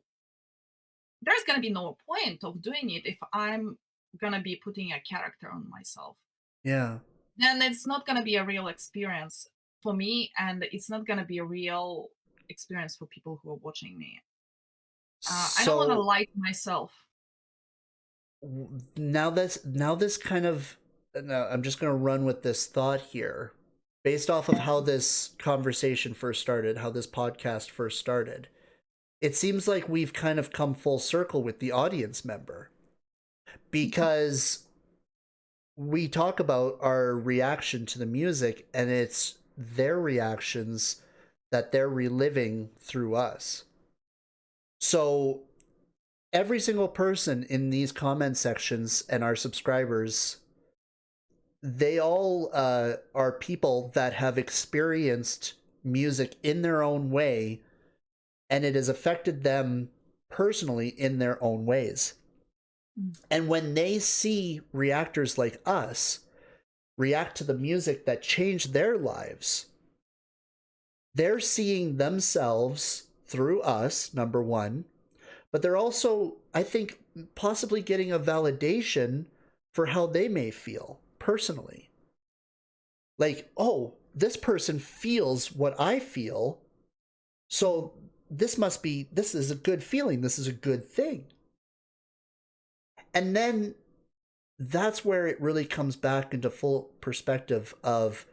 there's gonna be no point of doing it if I'm gonna be putting a character on myself. Yeah. Then it's not gonna be a real experience for me, and it's not gonna be a real experience for people who are watching me. I don't want to So lie to myself. now this kind of, now I'm just going to run with this thought here based off of how this conversation first started, how this podcast first started. It seems like we've kind of come full circle with the audience member, because we talk about our reaction to the music, and it's their reactions that they're reliving through us. So every single person in these comment sections and our subscribers, they all are people that have experienced music in their own way, and it has affected them personally in their own ways. Mm. And when they see reactors like us react to the music that changed their lives, they're seeing themselves through us, number one, but they're also, I think, possibly getting a validation for how they may feel personally. Like, oh, this person feels what I feel, so this is a good feeling, this is a good thing. And then that's where it really comes back into full perspective of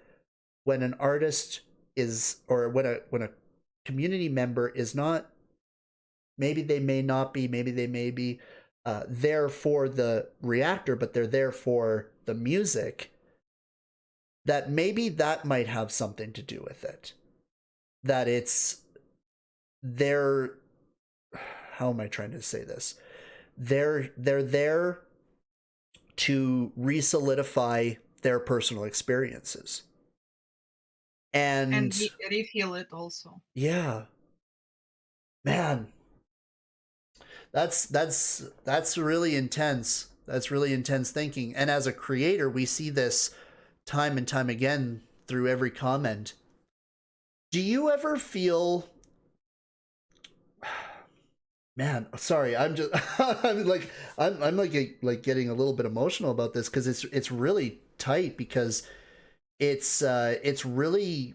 when an artist is, or when a community member is not, maybe they may not be, maybe they may be there for the reactor, but they're there for the music, that maybe that might have something to do with it. That it's their, how am I trying to say this? They're there to re-solidify their personal experiences. And And reveal it also. yeah, man, that's really intense. That's really intense thinking. And as a creator, we see this time and time again through every comment. Do you ever feel, man, sorry, I'm just I'm like getting a little bit emotional about this, because it's really tight, because it's really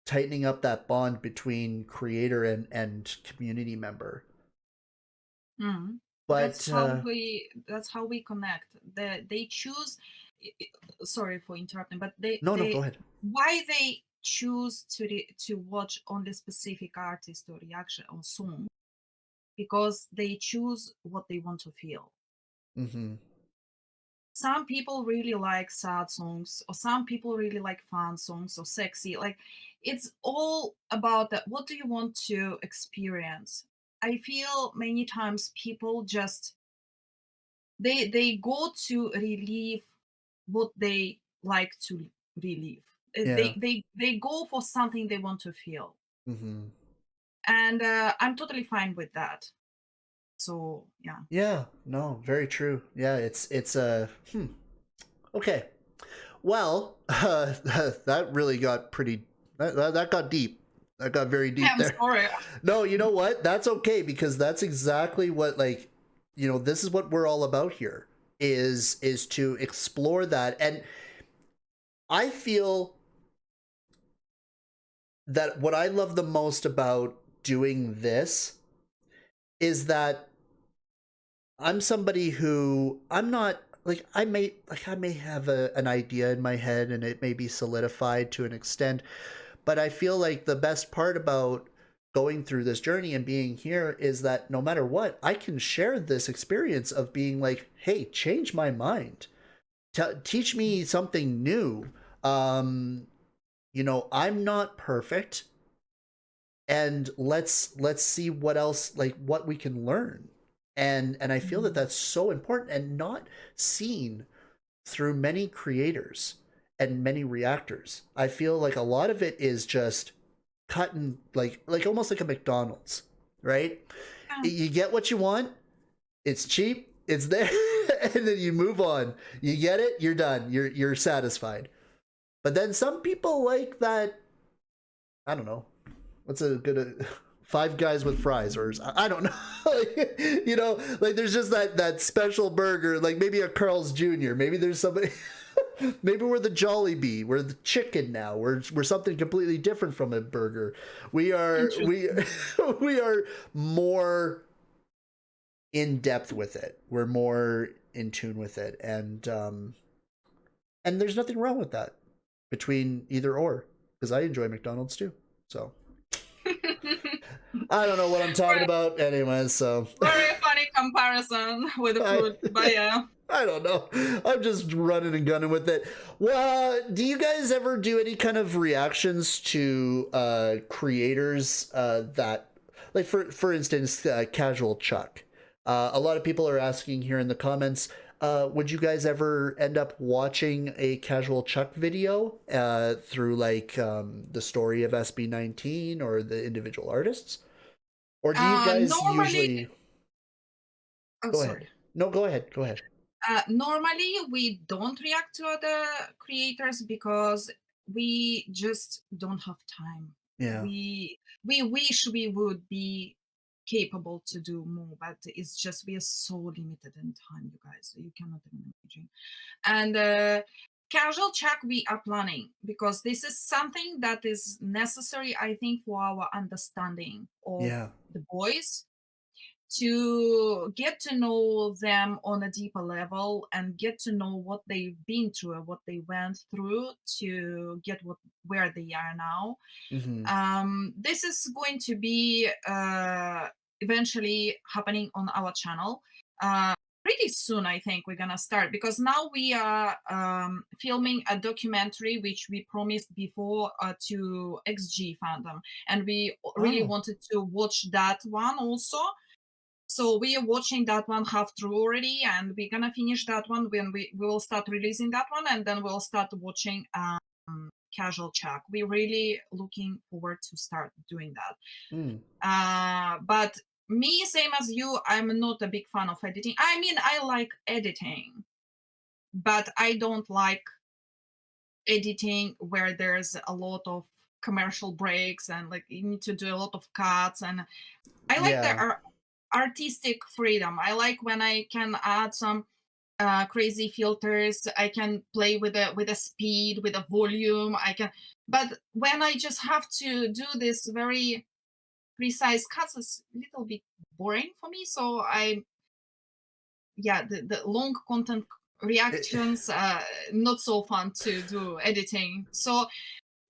tightening up that bond between creator and community member. Mm. But That's how we connect. They choose. Sorry for interrupting, but no, go ahead. why they choose to watch only specific artist or reaction or song, because they choose what they want to feel. Mm-hmm. Some people really like sad songs, or some people really like fun songs or sexy. Like, it's all about that. What do you want to experience? I feel many times people just they go to relieve what they like to relieve. Yeah. They go for something they want to feel, Mm-hmm. and I'm totally fine with that. So yeah. Yeah, no, very true. Yeah, it's a okay. Well, that really got pretty, that got deep. That got very deep I'm there. sorry. No, you know what? That's okay, because that's exactly what, like, this is what we're all about here, is to explore that. And I feel that what I love the most about doing this is that I'm somebody who, I'm not like, I may have an idea in my head, and it may be solidified to an extent, but I feel like the best part about going through this journey and being here is that no matter what, I can share this experience of being like, hey, change my mind, teach me something new. I'm not perfect, and let's see what else, like, what we can learn. And I feel that Mhm. that's so important, and not seen through many creators and many reactors. I feel like a lot of it is just cut and, like almost like a McDonald's, right? Yeah. You get what you want, it's cheap, it's there, and then you move on. You get it, you're done, you're satisfied. But then some people like that, I don't know, what's a good Five Guys with fries, or I don't know. Like, you know, like there's just that special burger, like maybe a Carl's Jr. Maybe there's somebody. Maybe we're the Jollibee. We're the chicken now. We're something completely different from a burger. We are we Interesting. we are more in depth with it. We're more in tune with it, and there's nothing wrong with that between either or, because I enjoy McDonald's too. So I don't know what I'm talking Very, about, anyways. So very funny comparison with the I food, but yeah. I don't know. I'm just running and gunning with it. Well, do you guys ever do any kind of reactions to creators that, like for instance, Casual Chuck? A lot of people are asking here in the comments. Would you guys ever end up watching a Casual Chuck video through like the story of SB19 or the individual artists? Or do you guys Normally, usually oh, go ahead? sorry. No, go ahead. Go ahead. Normally, we don't react to other creators because we just don't have time. Yeah. We wish we would be capable to do more, but it's just we are so limited in time, you guys. You cannot even imagine. And casual check we are planning because this is something that is necessary, I think, for our understanding of Yeah. the boys to get to know them on a deeper level and get to know what they've been through and what they went through to get where they are now. Mm-hmm. This is going to be eventually happening on our channel. Pretty soon, I think we're gonna start because now we are filming a documentary which we promised before to XG Fandom, and we really Oh. wanted to watch that one also. So we are watching that one half through already, and we're gonna finish that one when we will start releasing that one, and then we'll start watching Casual Check. We're really looking forward to start doing that. Mm. But me, same as you, I'm not a big fan of editing. I mean, I like editing, but I don't like editing where there's a lot of commercial breaks and like you need to do a lot of cuts. And I like Yeah. the artistic freedom. I like when I can add some crazy filters. I can play with the speed, with the volume. I can, but when I just have to do this very precise cuts, it's a little bit boring for me. So the long content reactions, not so fun to do editing. So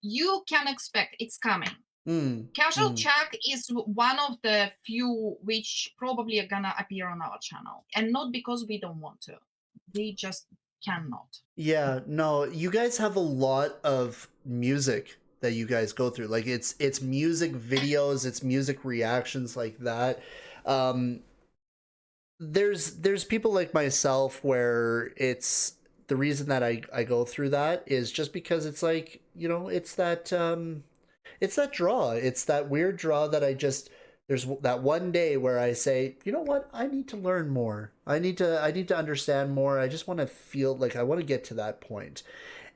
you can expect it's coming. Mm. Casual Mm. Check is one of the few which probably are gonna appear on our channel, and not because we don't want to. We just cannot. Yeah, no, you guys have a lot of music that you guys go through. Like it's music videos, it's music reactions like that. Um there's people like myself where it's the reason that I go through that is just because it's like, you know, it's that draw. It's that weird draw that I just there's that one day where I say, you know what? I need to learn more. I need to understand more. I just want to feel like I want to get to that point.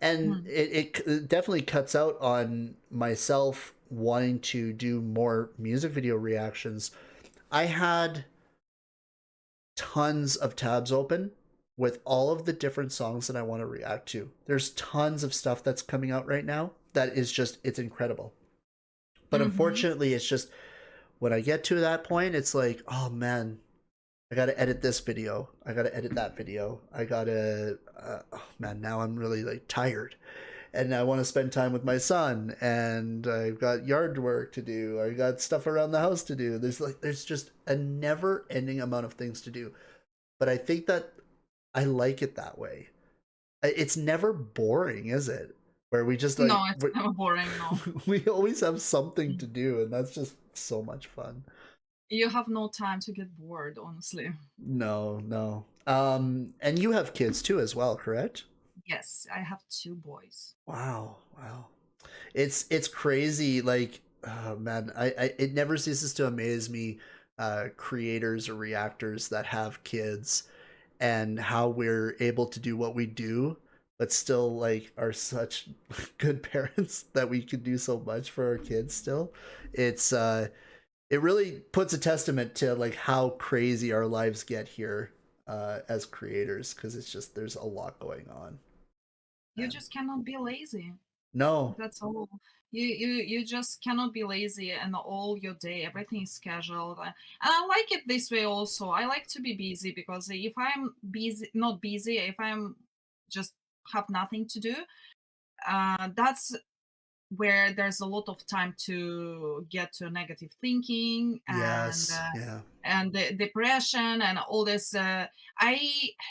And Mm. it definitely cuts out on myself wanting to do more music video reactions. I had tons of tabs open with all of the different songs that I want to react to. There's tons of stuff that's coming out right now that is just it's incredible. But Mm-hmm. unfortunately, it's just when I get to that point, it's like, oh man, I gotta edit this video. I gotta edit that video. I gotta, oh man, now I'm really like tired, and I want to spend time with my son, and I've got yard work to do. I got stuff around the house to do. There's just a never-ending amount of things to do. But I think that I like it that way. It's never boring, is it? Where we just No, like it's never boring. No, we always have something to do, and that's just so much fun. you have no time to get bored. Honestly, No, no. And you have kids too as well, correct? yes, I have two boys. Wow, wow. It's crazy. Like, oh man, I it never ceases to amaze me, creators or reactors that have kids and how we're able to do what we do. but still like are such good parents that we can do so much for our kids still. It's it really puts a testament to like how crazy our lives get here as creators, because it's just there's a lot going on. You And just cannot be lazy. no, That's all. You just cannot be lazy and all your day everything is scheduled. And I like it this way also. I like to be busy because if I'm busy, not busy, if I'm just have nothing to do, that's where there's a lot of time to get to negative thinking yes, yeah, and the depression and all this. I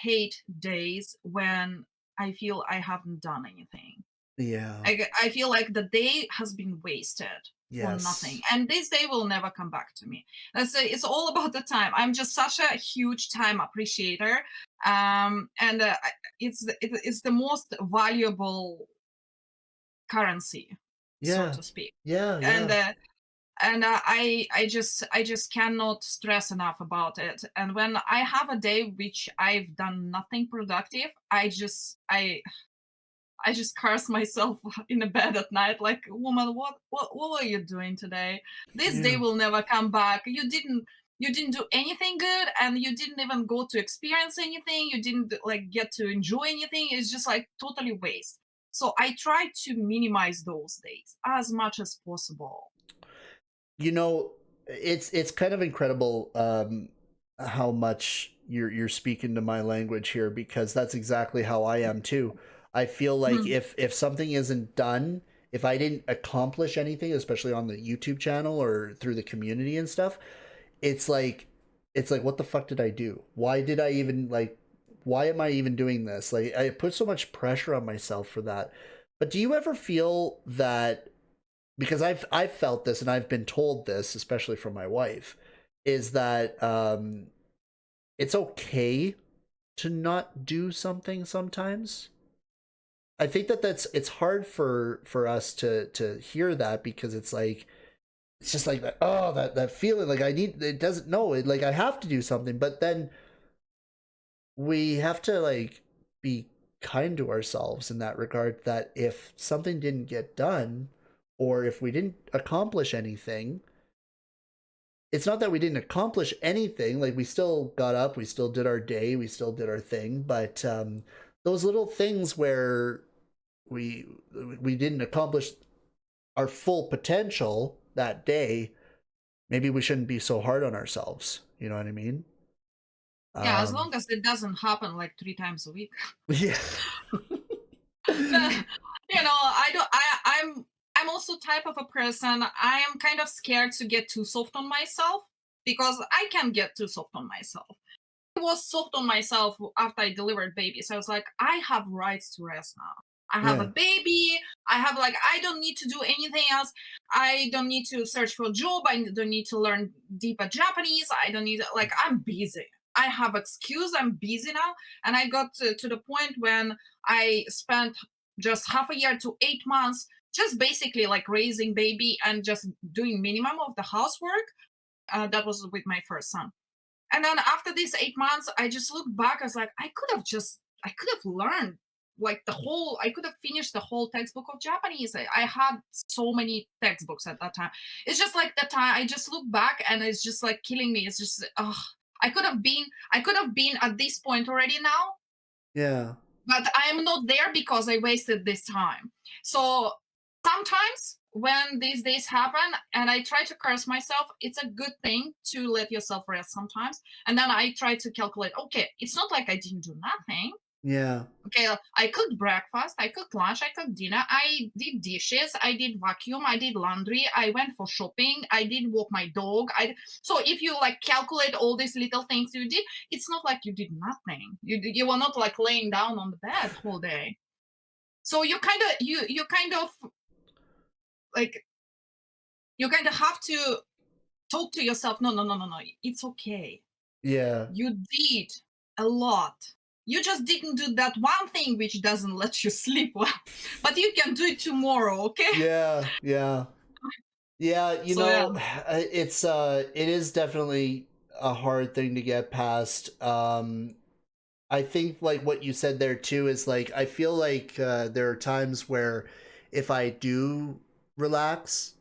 hate days when I feel I haven't done anything. yeah, I feel like the day has been wasted for nothing, yes, and this day will never come back to me. It's all about the time. I'm just such a huge time appreciator, and it's the most valuable currency, so yeah, to speak. yeah, And yeah, I just cannot stress enough about it. And when I have a day which I've done nothing productive, I just curse myself in the bed at night, like, woman, what were you doing today? This day yeah. will never come back. You didn't do anything good, and you didn't even go to experience anything. You didn't like get to enjoy anything. It's just like totally waste. So I try to minimize those days as much as possible. You know, it's kind of incredible how much you're speaking to my language here, because that's exactly how I am too. I feel like Mhm. if something isn't done, if I didn't accomplish anything, especially on the YouTube channel or through the community and stuff, it's like what the fuck did I do? Why did I even like why am I even doing this? Like I put so much pressure on myself for that. But do you ever feel that, because I've felt this and I've been told this, especially from my wife, is that it's okay to not do something sometimes. I think that it's hard for us to hear that, because it's like it's just like that, oh, that feeling like I need it doesn't know it, like I have to do something, but then we have to like be kind to ourselves in that regard, that if something didn't get done or if we didn't accomplish anything, it's not that we didn't accomplish anything. Like we still got up, we still did our day, we still did our thing, but those little things where we we didn't accomplish our full potential that day, maybe we shouldn't be so hard on ourselves, you know what I mean? Yeah, as um long as it doesn't happen like 3 times a week. yeah. The- I don't. I'm also type of a person. I am kind of scared to get too soft on myself because I can get too soft on myself. I was soft on myself after I delivered baby. So I was like, I have rights to rest now. I have a Yeah, baby. I don't need to do anything else. I don't need to search for a job. I don't need to learn deeper Japanese. I don't need, like, I'm busy. I have excuse. I'm busy now. And I got to the point when I spent just half a year to 8 months just basically like raising baby and just doing minimum of the housework. That was with my first son. And then after these 8 months, I just looked back. I was like, I could have learned like I could have finished the whole textbook of Japanese. I had so many textbooks at that time. It's just like that time. I just look back and it's just like killing me. It's just, I could have been at this point already now, yeah, but I am not there because I wasted this time. So sometimes when these days happen and I try to curse myself, it's a good thing to let yourself rest sometimes. And then I try to calculate, okay, it's not like I didn't do nothing. yeah. Okay, I cooked breakfast, I cooked lunch, I cooked dinner, I did dishes, I did vacuum, I did laundry, I went for shopping, I did walk my dog. So if you like calculate all these little things you did, it's not like you did nothing. You were not like laying down on the bed whole day. So you kind of like you kind of have to talk to yourself. No, no, no, no, no. It's okay. Yeah, You did a lot. You just didn't do that one thing which doesn't let you sleep well, but you can do it tomorrow, okay? yeah, yeah, yeah. You So yeah. know, it is definitely a hard thing to get past. I think like what you said there too is like I feel like there are times where if I do relax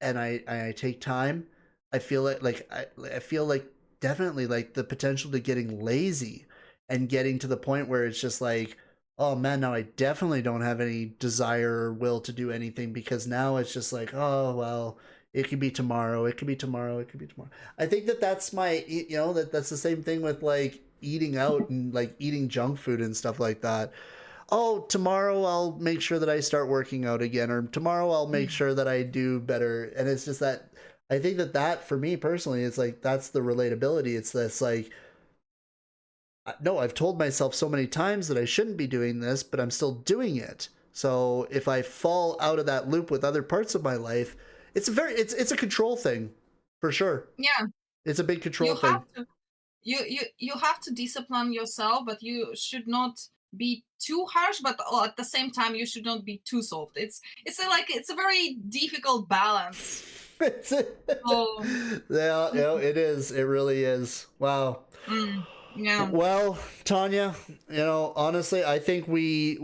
and I take time, I feel I feel like definitely like the potential to getting lazy and getting to the point where it's just like, oh man, now I definitely don't have any desire or will to do anything because now it's just like, oh well, it could be tomorrow, it could be tomorrow, it could be tomorrow. I think that that's my, you know, that's the same thing with like eating out and like eating junk food and stuff like that. Oh, tomorrow I'll make sure that I start working out again, or tomorrow I'll make sure that I do better. And it's just that I think that that for me personally, it's like that's the relatability. It's this like, no, I've told myself so many times that I shouldn't be doing this, but I'm still doing it. So if I fall out of that loop with other parts of my life, it's a control thing for sure. Yeah, It's a big control you thing. have to you have to discipline yourself, but you should not be too harsh, but at the same time you should not be too soft. It's a very difficult balance. It's a, So yeah, you know, it is. It really is. Wow. yeah. Well, Tanya, you know, honestly, I think we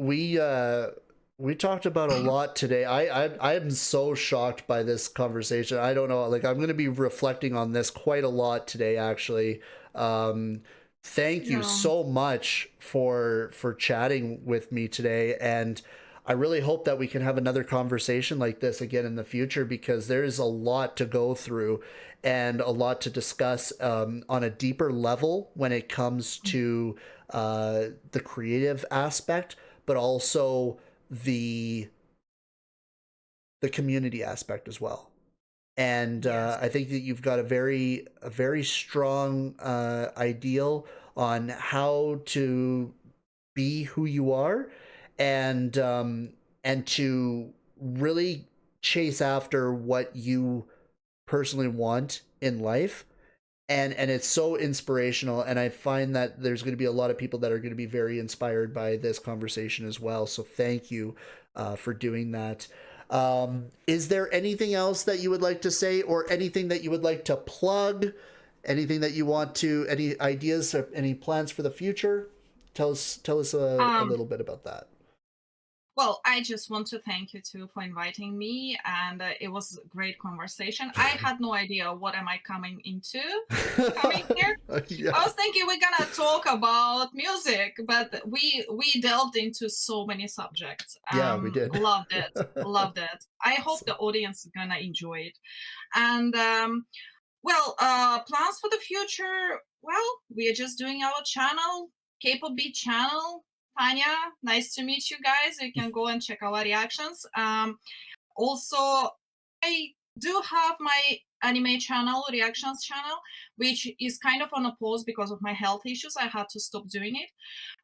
talked about a lot today. I am so shocked by this conversation. I don't know, like I'm going to be reflecting on this quite a lot today actually. Um Thank you Yeah. so much for chatting with me today, and I really hope that we can have another conversation like this again in the future because there is a lot to go through and a lot to discuss on a deeper level when it comes to the creative aspect, but also the the community aspect as well. And Yes. I think that you've got a very strong ideal on how to be who you are, and to really chase after what you personally want in life. And it's so inspirational, and I find that there's going to be a lot of people that are going to be very inspired by this conversation as well, so thank you for doing that. Is there anything else that you would like to say, or anything that you would like to plug, anything that you want to, any ideas or any plans for the future? Tell us a Um little bit about that. Well, I just want to thank you too for inviting me, and it was a great conversation. I had no idea what am I coming into coming here. I Yeah, was thinking we're gonna talk about music, but we delved into so many subjects. yeah, we did. Loved it, loved it. I hope So, the audience is gonna enjoy it. And plans for the future. Well, we are just doing our channel, Kpop Beat channel. Tanya, nice to meet you guys. You can go and check our reactions. Also, I do have my anime channel, reactions channel, which is kind of on a pause because of my health issues. I had to stop doing it.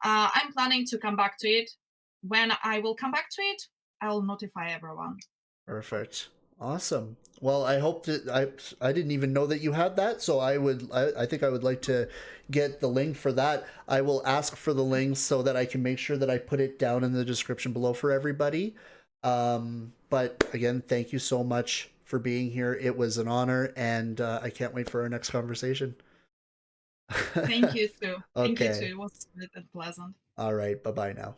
I'm planning to come back to it. When I will come back to it, I will notify everyone. perfect. Awesome. Well, I hope that I didn't even know that you had that, so I think I would like to get the link for that. I will ask for the links so that I can make sure that I put it down in the description below for everybody. But again, thank you so much for being here. It was an honor, and I can't wait for our next conversation. Thank you too. Thank you too. Okay. It was sweet and pleasant. All right. Bye bye now.